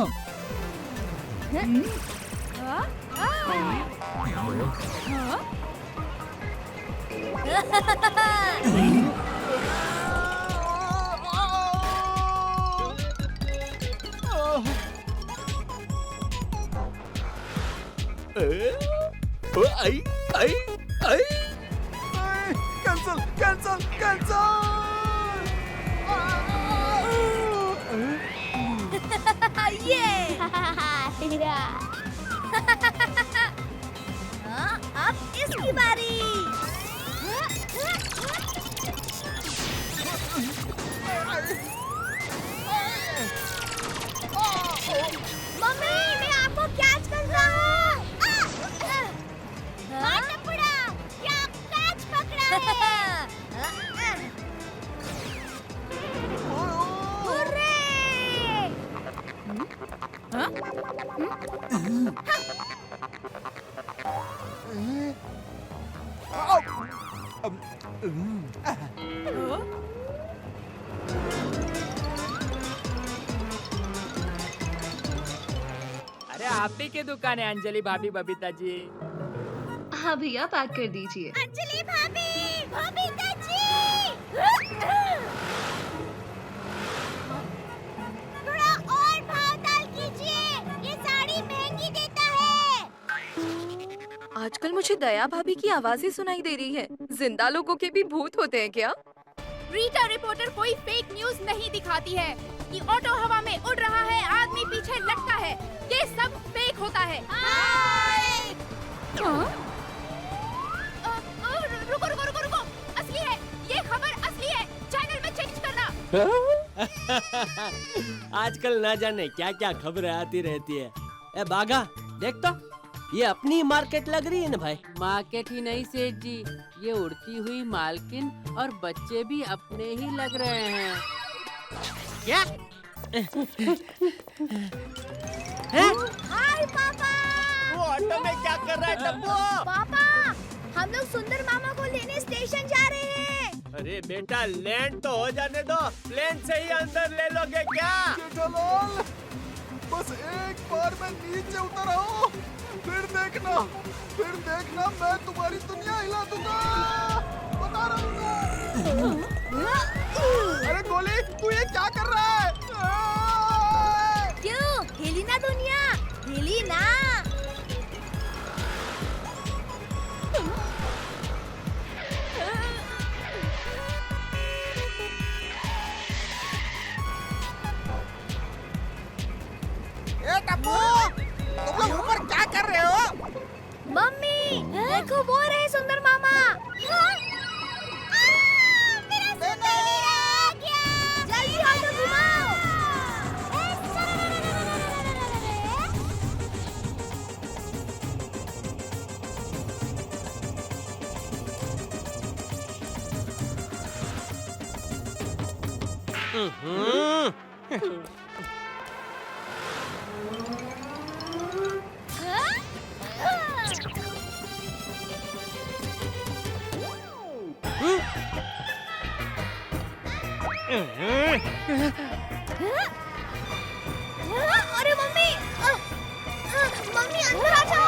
I I I cancel cancel cancel. ये अब इसकी बारी। मम्मी, मैं आपको कैच कर रहा हूँ। टपुड़ा, क्या कैच पकड़ा है? अरे आप ही की दुकान है अंजलि भाभी बबीता जी। हाँ भैया, पैक कर दीजिए। अंजलि भाभी, बबीता जी, थोड़ा और भाव ताल कीजिए। ये साड़ी महंगी देता है। आजकल मुझे दया भाभी की आवाज़ें सुनाई दे रही है। जिंदा लोगों के भी भूत होते हैं क्या? रीटा रिपोर्टर कोई फेक न्यूज नहीं दिखाती है कि ऑटो हवा में उड़ रहा है, आदमी पीछे लटका है। ये सब फेक होता है। रुको रुको रुको रुको, असली है ये खबर, असली है। चैनल में चेंज करना। आजकल ना जाने क्या क्या खबरें आती रहती है। ए बागा, देख तो, ये अपनी मार्केट लग रही है ना भाई। मार्केट ही नहीं सेठ जी, ये उड़ती हुई मालकिन और बच्चे भी अपने ही लग रहे हैं। क्या? हाय पापा। वो ऑटो में क्या कर रहा है टप्पू? पापा, हम लोग सुंदर मामा को लेने स्टेशन जा रहे हैं। अरे बेटा, लैंड तो हो जाने दो, प्लेन से ही अंदर ले लोगे क्या? जेठालाल, बस एक बार मैं नीचे उतर आऊं, फिर देखना मैं तुम्हारी दुनिया हिला दूंगा, बता रहा हूँ। अरे गोली, तू ये क्या कर रहा है? क्यों? हिली ना दुनिया, हिली ना। तुम लोग ऊपर क्या कर रहे हो? मम्मी देखो वो रहे सुंदर मामा। मेरा सुंदर वीरा आ गया। जल्दी ऑटो घुमाओ। अरे मम्मी मम्मी अंदर आ जाओ।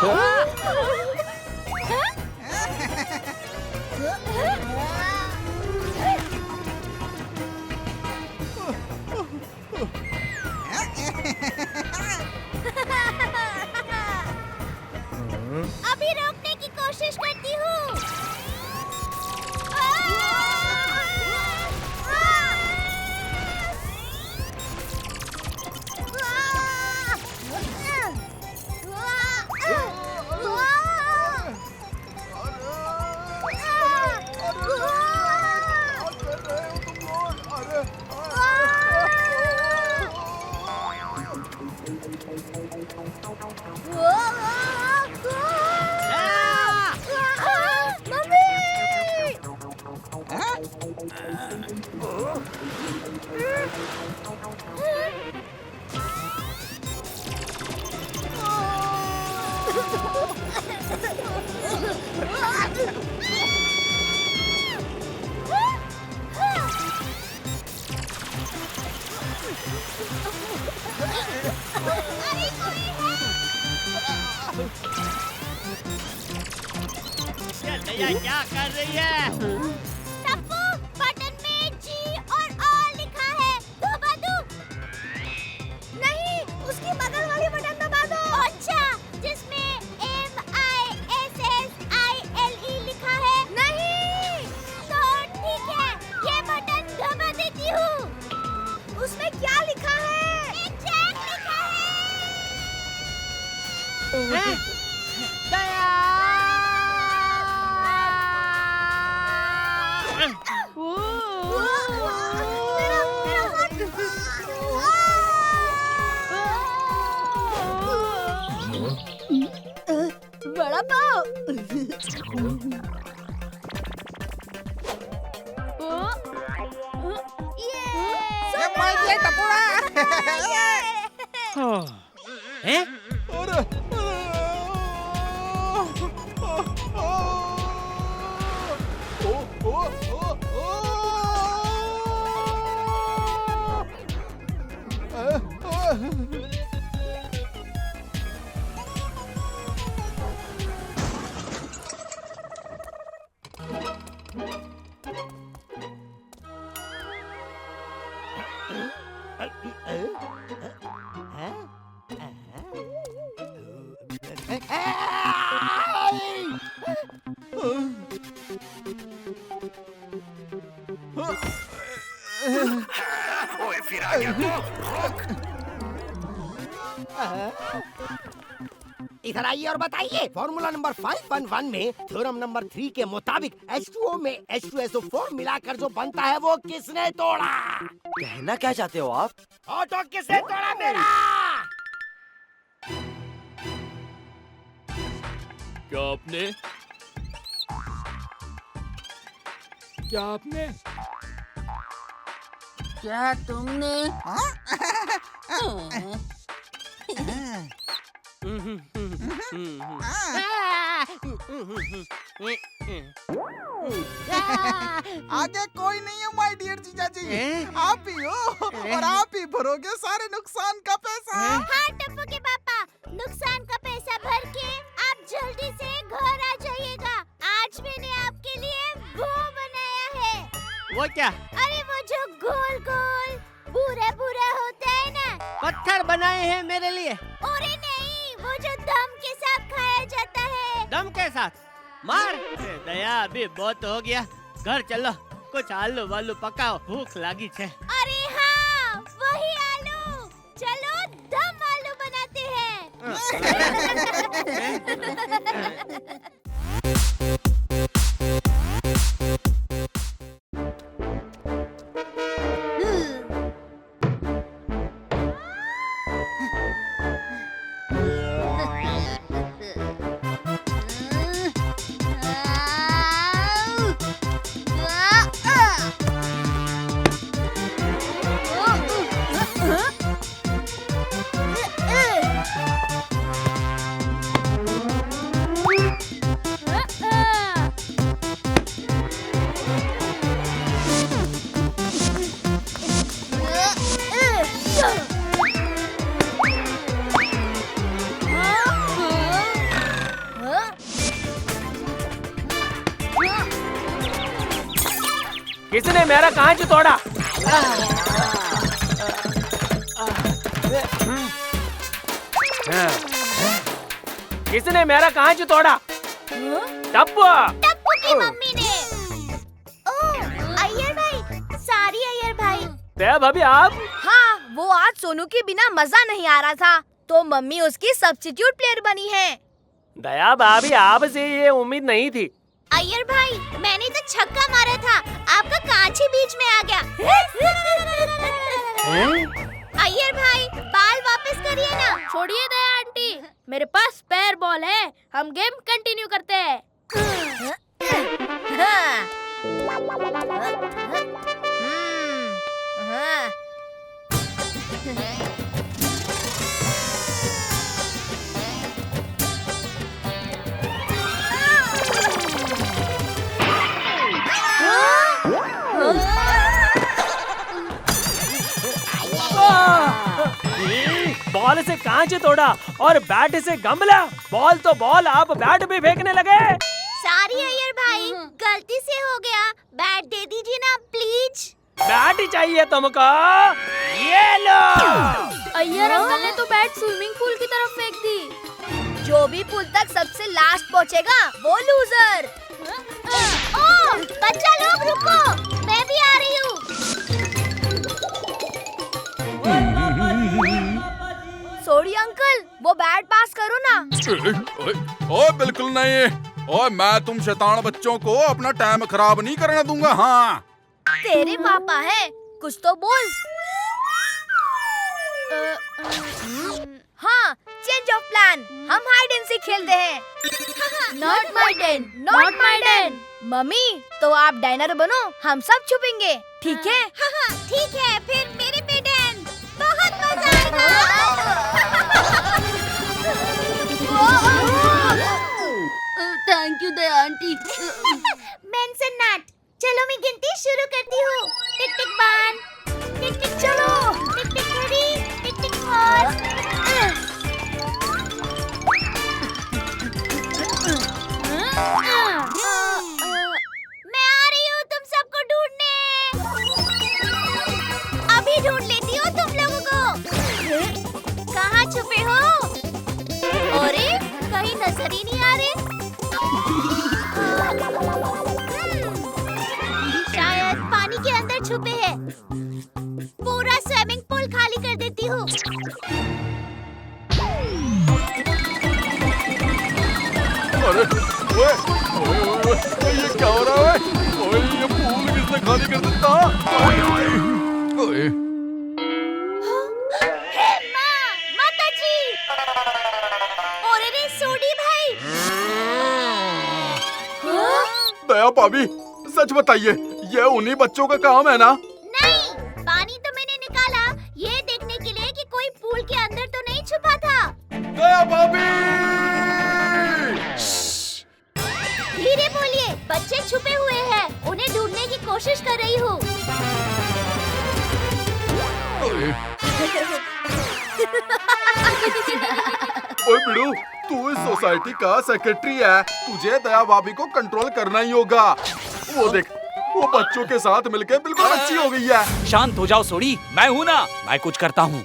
अभी रोकने की कोशिश करती हूँ। क्या कर रही है? टप्पू बटन में जी और R लिखा है, दबा दूं? नहीं, उसकी बगल वाली बटन दबा दो। अच्छा, जिसमें MISSILE लिखा है? नहीं, तो ठीक है, ये बटन दबा देती हूँ। उसमें क्या लिखा है? एजेक्ट लिखा है। बड़ा पाव। ये मार दिया टपोरा। हैं? अरे ओए फिर आ गया तो रोक। इधर आइए और बताइए, फॉर्मूला नंबर 511 में थ्योरम नंबर 3 के मुताबिक H2O में H2SO4 मिलाकर जो बनता है वो किसने तोड़ा? कहना क्या चाहते हो आप? ऑटो किसने तोड़ा मेरा? क्या आपने क्या तुमने? आगे कोई नहीं है माय डियर जीजा जी, आप ही हो और आप ही भरोगे सारे नुकसान का पैसा। हाँ टप्पू के पापा, नुकसान का पैसा भर के आप जल्दी से घर आ जाइएगा। आज मैंने आपके लिए वो बनाया है। वो क्या? अरे वो जो गोल गोल भूरा भूरा होता है ना। पत्थर बनाए हैं मेरे लिए? अरे नहीं, वो जो दम के साथ खाया जाता है। दम के साथ? मार दया, अभी बहुत हो गया, घर चलो, कुछ आलू वालू पकाओ, भूख लगी है। अरे हाँ, वही आलू, चलो दम आलू बनाते हैं। किसने मेरा कांच तोड़ा? किसने मेरा कांच तोड़ा? टप्पू। टप्पू की मम्मी ने। ओह, अय्यर भाई, सॉरी अय्यर भाई। दया भाभी आप? हाँ, वो आज सोनू के बिना मजा नहीं आ रहा था, तो मम्मी उसकी सब्स्टिट्यूट प्लेयर बनी है। दया भाभी आपसे ये उम्मीद नहीं थी। अय्यर भाई, मैंने तो छक्का मारा था, आपका कांच ही बीच में आ गया। अय्यर भाई, बाल वापस करिए ना। छोड़िए दया आंटी, मेरे पास स्पेयर बॉल है, हम गेम कंटिन्यू करते हैं। बॉल से कांच तोड़ा और बैट से गमला। बॉल तो बॉल, आप बैट भी फेंकने लगे। सॉरी अय्यर भाई, गलती से हो गया। बैट दे दीजिए ना प्लीज। बैट ही चाहिए तुमको? ये लो। अय्यर अंकल ने तो बैट स्विमिंग पूल की तरफ फेंक दी। जो भी पूल तक सबसे लास्ट पहुंचेगा वो लूजर। ओह, बच्चा लोग रुको, मैं भी आ रही हूँ। सॉरी अंकल, वो बैट पास करो ना। ओए बिल्कुल नहीं। ओए मैं तुम शैतान बच्चों को अपना टाइम खराब नहीं करने दूंगा। हाँ, तेरे पापा है, कुछ तो बोल। हाँ, चेंज ऑफ प्लान, हम हाइड एंड सीक खेलते हैं। Not my Dan, not my Dan. Mummy, तो आप डाइनर बनो, हम सब छुपेंगे, ठीक है? ठीक है, फिर मेरे पे डैन, बहुत मजा आएगा। Thank you Daya aunty. Mention not. चलो मैं गिनती शुरू करती हूँ। टिक टिक 1, टिक टिक चलो, टिक टिक 3, टिक टिक 4। मैं आ रही हूँ तुम सबको ढूंढने। अभी ढूंढ लेती हूँ तुम लोगों को। कहाँ छुपे हो? अरे कहीं नजर ही नहीं आ रहे। शायद पानी के अंदर छुपे हैं। पूरा स्विमिंग पूल खाली कर देती हूँ। अरे ओए, ओए, ओए, ओए, ये क्या हो रहा है? ओए, ये पूल किसने खाली कर देता? ओए, ओए, ओए। हे माँ, माताजी! और अरे सोडी भाई! दया भाभी, सच बताइए, ये उन्हीं बच्चों का काम है ना? नहीं, पानी तो मैंने निकाला ये देखने के लिए कि कोई पूल के अंदर तो नहीं छुपा था। दया भाभी! धीरे बोलिए, बच्चे छुपे हुए हैं, उन्हें ढूंढने की कोशिश कर रही हूँ। ओए बिड़ू, तू इस सोसाइटी का सेक्रेटरी है, तुझे दया भाभी को कंट्रोल करना ही होगा। वो देख, वो बच्चों के साथ मिलके बिल्कुल अच्छी हो गई है। शांत हो जाओ सोडी, मैं हूँ ना, मैं कुछ करता हूँ।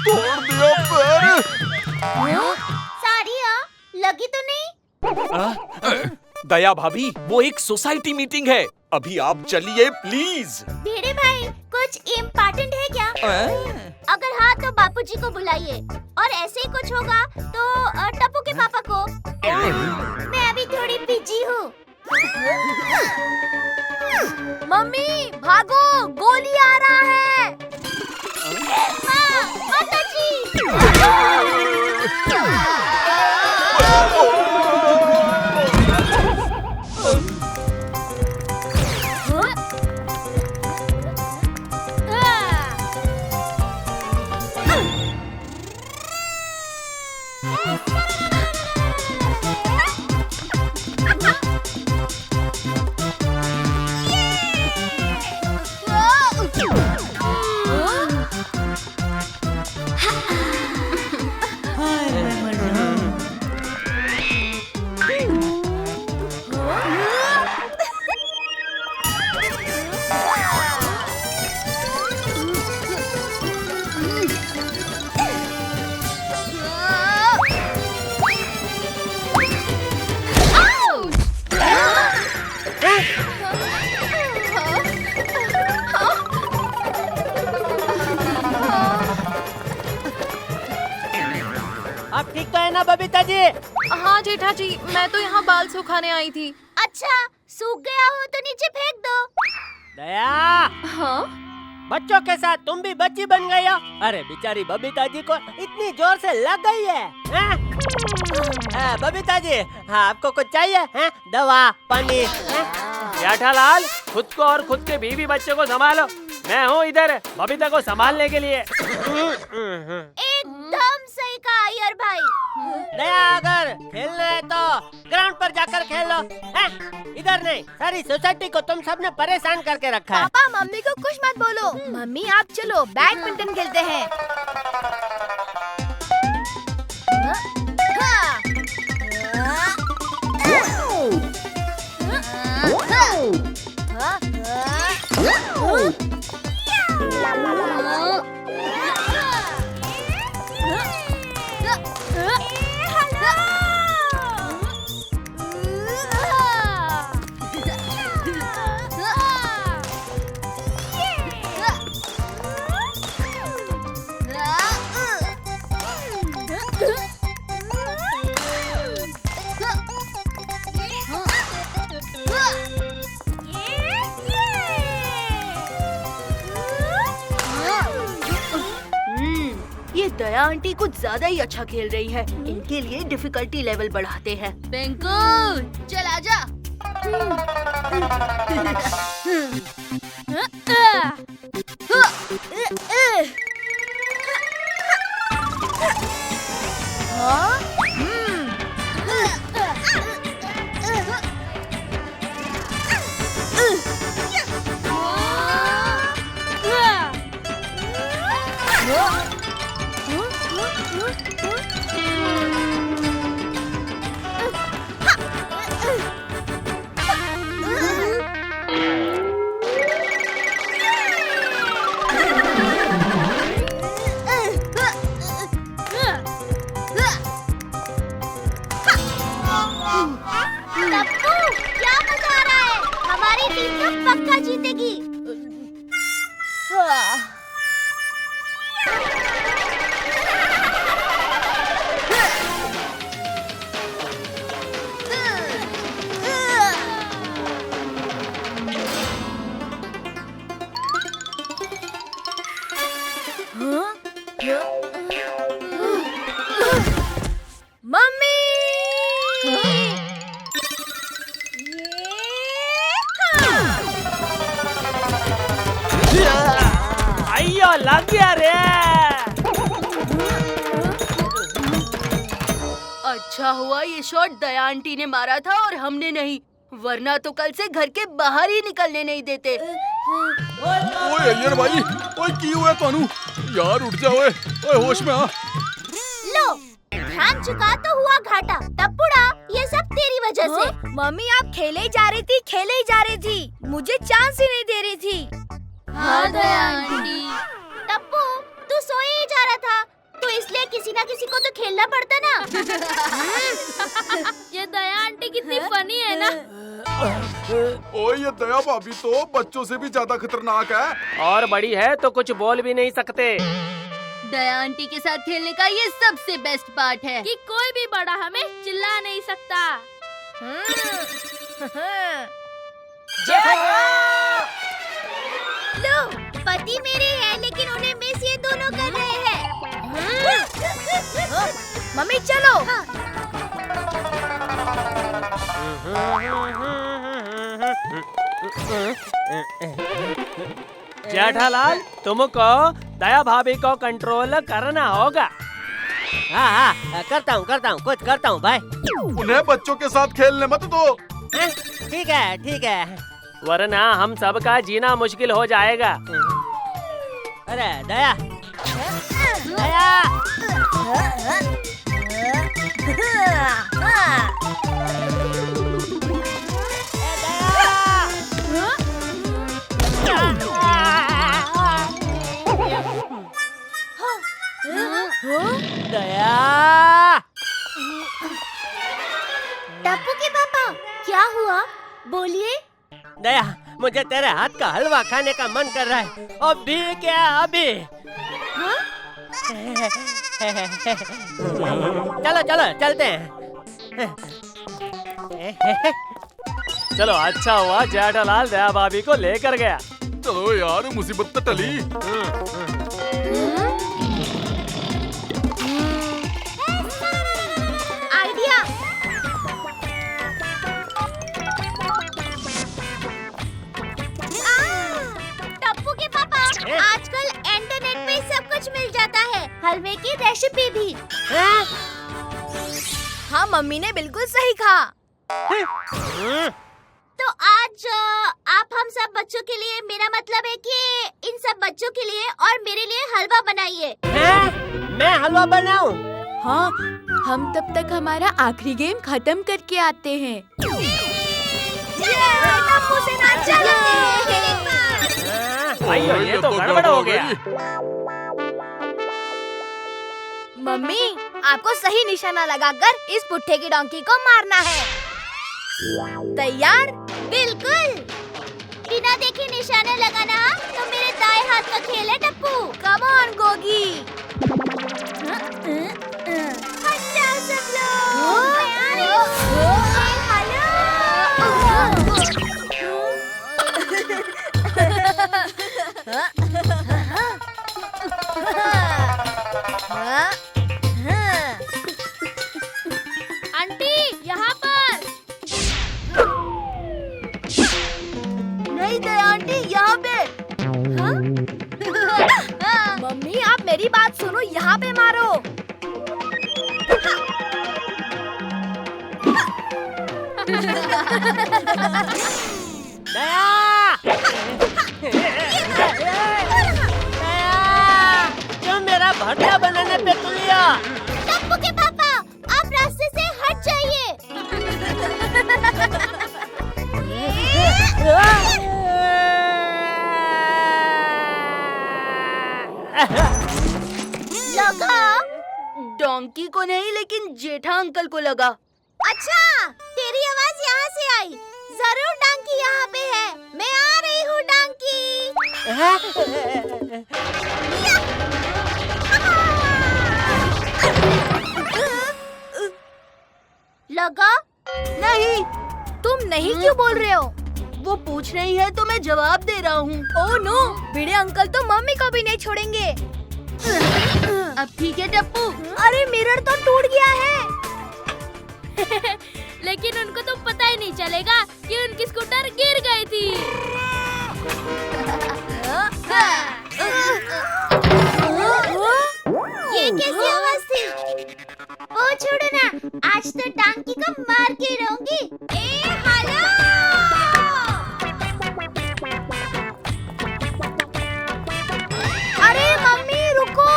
तोड़ दिया पैर। सॉरी लगी तो नहीं? दया भाभी, वो एक सोसाइटी मीटिंग है, अभी आप चलिए प्लीज। भिड़े भाई, कुछ इम्पोर्टेंट है क्या? अगर हाँ तो बापूजी को बुलाइए, और ऐसे ही कुछ होगा तो टप्पू के पापा को। मैं अभी थोड़ी बिजी हूँ। मम्मी भागो, गोली आ रहा है। माताजी! आप ठीक तो है ना बबीता जी? हाँ जेठा जी, मैं तो यहाँ बाल सुखाने आई थी। अच्छा, सूख गया हो तो नीचे फेंक दो। दया। हाँ? बच्चों के साथ तुम भी बच्ची बन गई हो? अरे बेचारी बबीता जी को इतनी जोर से लग गई है। बबीता जी, हाँ आपको कुछ चाहिए? दवा, पानी? जेठालाल, खुद को और खुद के बीवी बच्चे को संभालो। मैं हूँ इधर बबीता को संभालने के लिए। एकदम सही कहा यार भाई। दया, अगर खेलना है तो ग्राउंड पर जाकर खेल लो। इधर नहीं, सारी सोसाइटी को तुम सबने परेशान करके रखा है। पापा मम्मी को कुछ मत बोलो। मम्मी आप चलो बैडमिंटन खेलते हैं। ये दया आंटी कुछ ज्यादा ही अच्छा खेल रही है। इनके लिए डिफिकल्टी लेवल बढ़ाते हैं। बेंकू चल आजा। पक्का जीतेगी। मम्मी अयो लग गया रे। अच्छा हुआ ये शॉट दया आंटी ने मारा था और हमने नहीं, वरना तो कल से घर के बाहर ही निकलने नहीं देते। ओए अय्यर भाई, ओए की हुआ तानू? यार उठ जा ओए, होश में आ। लो, ध्यान चुका तो हुआ घाटा। टप्पूड़ा, ये सब तेरी वजह से। मम्मी आप खेले ही जा रही थी, मुझे चांस ही नहीं दे रही थी। हाँ दया आंटी। टप्पू, तू सोए ही जा रहा था, तो इसलिए किसी ना किसी को तो खेलना पड़ता ना। ये दया ओ ये दया भाभी तो बच्चों से भी ज्यादा खतरनाक है। और बड़ी है तो कुछ बोल भी नहीं सकते। दया आंटी के साथ खेलने का ये सबसे बेस्ट पार्ट है कि कोई भी बड़ा हमें चिल्ला नहीं सकता। लो, पति मेरे हैं लेकिन उन्हें मिस ये दोनों कर रहे हैं। मम्मी चलो। जेठालाल, तुमको दया भाभी को कंट्रोल करना होगा। हाँ, करता हूँ कुछ करता हूँ भाई। उन्हें बच्चों के साथ खेलने मत दो। ठीक है। वरना हम सबका जीना मुश्किल हो जाएगा। अरे दया। दया। टप्पू के पापा, क्या हुआ? बोलिए। दया, मुझे तेरे हाथ का हलवा खाने का मन कर रहा है। अभी क्या अभी? चलो चलते हैं। चलो, अच्छा हुआ जेठालाल दया भाभी को लेकर गया। चलो यार, मुसीबत तो टली। आइडिया। टप्पू के पापा, आजकल इंटरनेट पे सब कुछ मिल जाता है, हलवे की रेसिपी भी। हाँ, मम्मी ने बिल्कुल सही कहा। तो आज आप हम सब बच्चों के लिए, मेरा मतलब है कि इन सब बच्चों के लिए और मेरे लिए हलवा बनाइए। मैं हलवा बनाऊं? हाँ, हम तब तक हमारा आखिरी गेम खत्म करके आते हैं। अयो, ये तो गड़बड़ हो गया। मम्मी, आपको सही निशाना लगाकर इस पुट्ठे की डोंकी को मारना है। तैयार? बिल्कुल। बिना देखे निशाना लगाना तो मेरे दाएं हाथ का खेल है टप्पू। Come on Gogi. हट जाओ सब लोग। मैं आ रही हूँ। आंटी, यहाँ पर। नहीं दया आंटी, यहाँ पे। मम्मी, आप मेरी बात सुनो, यहाँ पे मारो। क्यों मेरा भरता बनाने पे तुलिया? टप्पू के पापा, आप रास्ते से हट जाइए। लगा? डोंकी को नहीं, लेकिन जेठा अंकल को लगा। अच्छा, तेरी आवाज यहाँ से आई। जरूर डांकी यहाँ पे है। मैं आ रही हूँ डांकी। लगा? नहीं। तुम नहीं क्यों बोल रहे हो? वो पूछ रही है तो मैं जवाब दे रहा हूँ। ओह नो, भिड़े अंकल तो मम्मी को भी नहीं छोड़ेंगे। अब ठीक है टप्पू। अरे मिरर तो टूट गया है। लेकिन उनको तो पता ही नहीं चलेगा कि उनकी स्कूटर गिर गई थी। ये कैसी आवाज थी? ओ छोड़ो ना, आज तो टांकी को मार के रहूंगी। ए हेलो! अरे मम्मी रुको।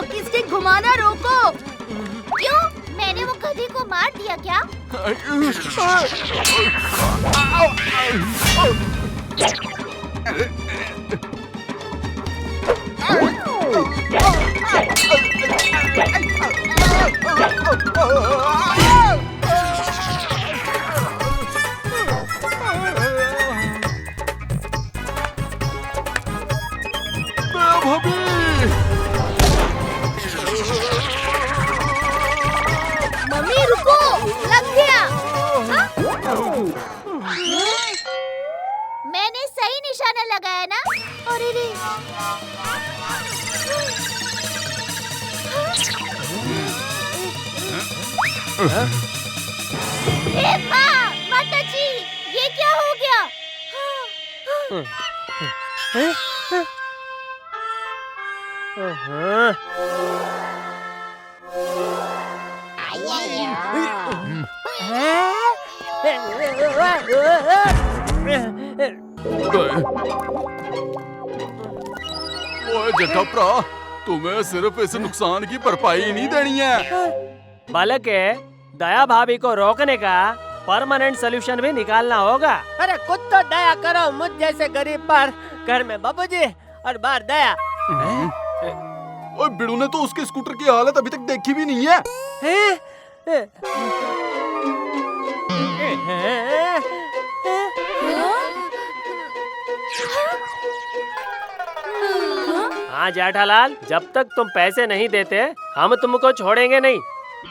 हॉकी स्टिक घुमाना रोको। क्यों? मैंने वो गधी को मार दिया क्या? मम्मी रुको, लग गया। मैंने सही निशाना लगाया ना? अरे रे। ए माँ, माता जी, ये क्या हो गया? ओए जटप्रा, तुम्हें सिर्फ इस नुकसान की भरपाई नहीं देनी है। बालक है, दया भाभी को रोकने का परमानेंट सोल्यूशन भी निकालना होगा। अरे कुछ तो दया करो मुझ जैसे गरीब पर। घर में बाबूजी और बाहर दया। ओए बिड़ू ने तो उसके स्कूटर की हालत अभी तक देखी भी नहीं है। हाँ जेठालाल, जब तक तुम पैसे नहीं देते हम तुमको छोड़ेंगे नहीं।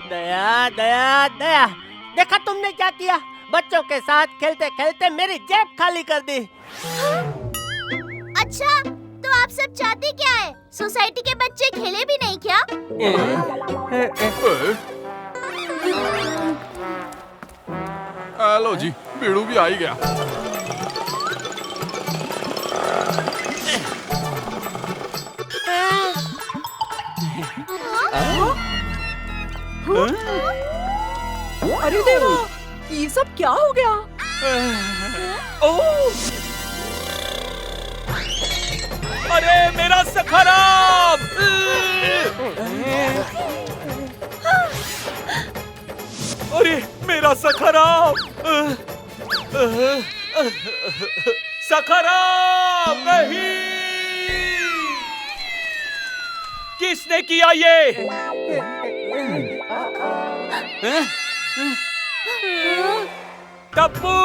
दया दया दया, देखा तुमने क्या किया? बच्चों के साथ खेलते खेलते मेरी जेब खाली कर दी। अच्छा, तो आप सब चाहते क्या है? सोसाइटी के बच्चे खेले भी नहीं क्या? लो जी, बिड़ू भी आ ही गया। अरे देवा, ये सब क्या हो गया? अरे मेरा सखराम! अरे मेरा सखराम! सखराम नहीं! किसने किया ये? टप्पू!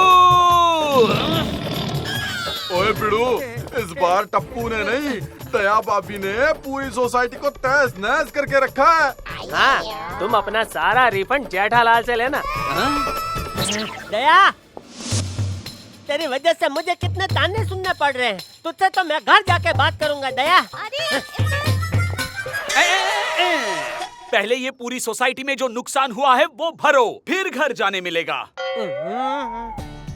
ओए बिड़ू, इस बार टप्पू ने नहीं, दया भाभी ने पूरी सोसाइटी को तहस नहस करके रखा है। हाँ, तुम अपना सारा रिफंड जेठालाल से लेना। दया, तेरी वजह से मुझे कितने ताने सुनने पड़ रहे हैं। तुझसे तो मैं घर जाके बात करूंगा दया। पहले ये पूरी सोसाइटी में जो नुकसान हुआ है वो भरो, फिर घर जाने मिलेगा।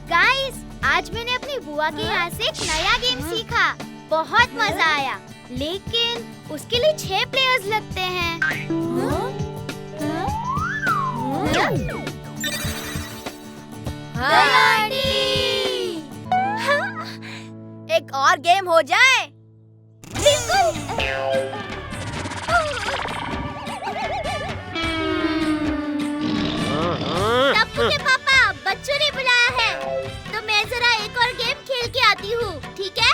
गाइस, आज मैंने अपनी बुआ के यहाँ से एक नया गेम सीखा। बहुत मजा आया, लेकिन उसके लिए 6 प्लेयर्स लगते हैं। एक और गेम हो जाए। टप्पू के पापा, बच्चों ने बुलाया है, तो मैं जरा एक और गेम खेल के आती हूँ, ठीक है?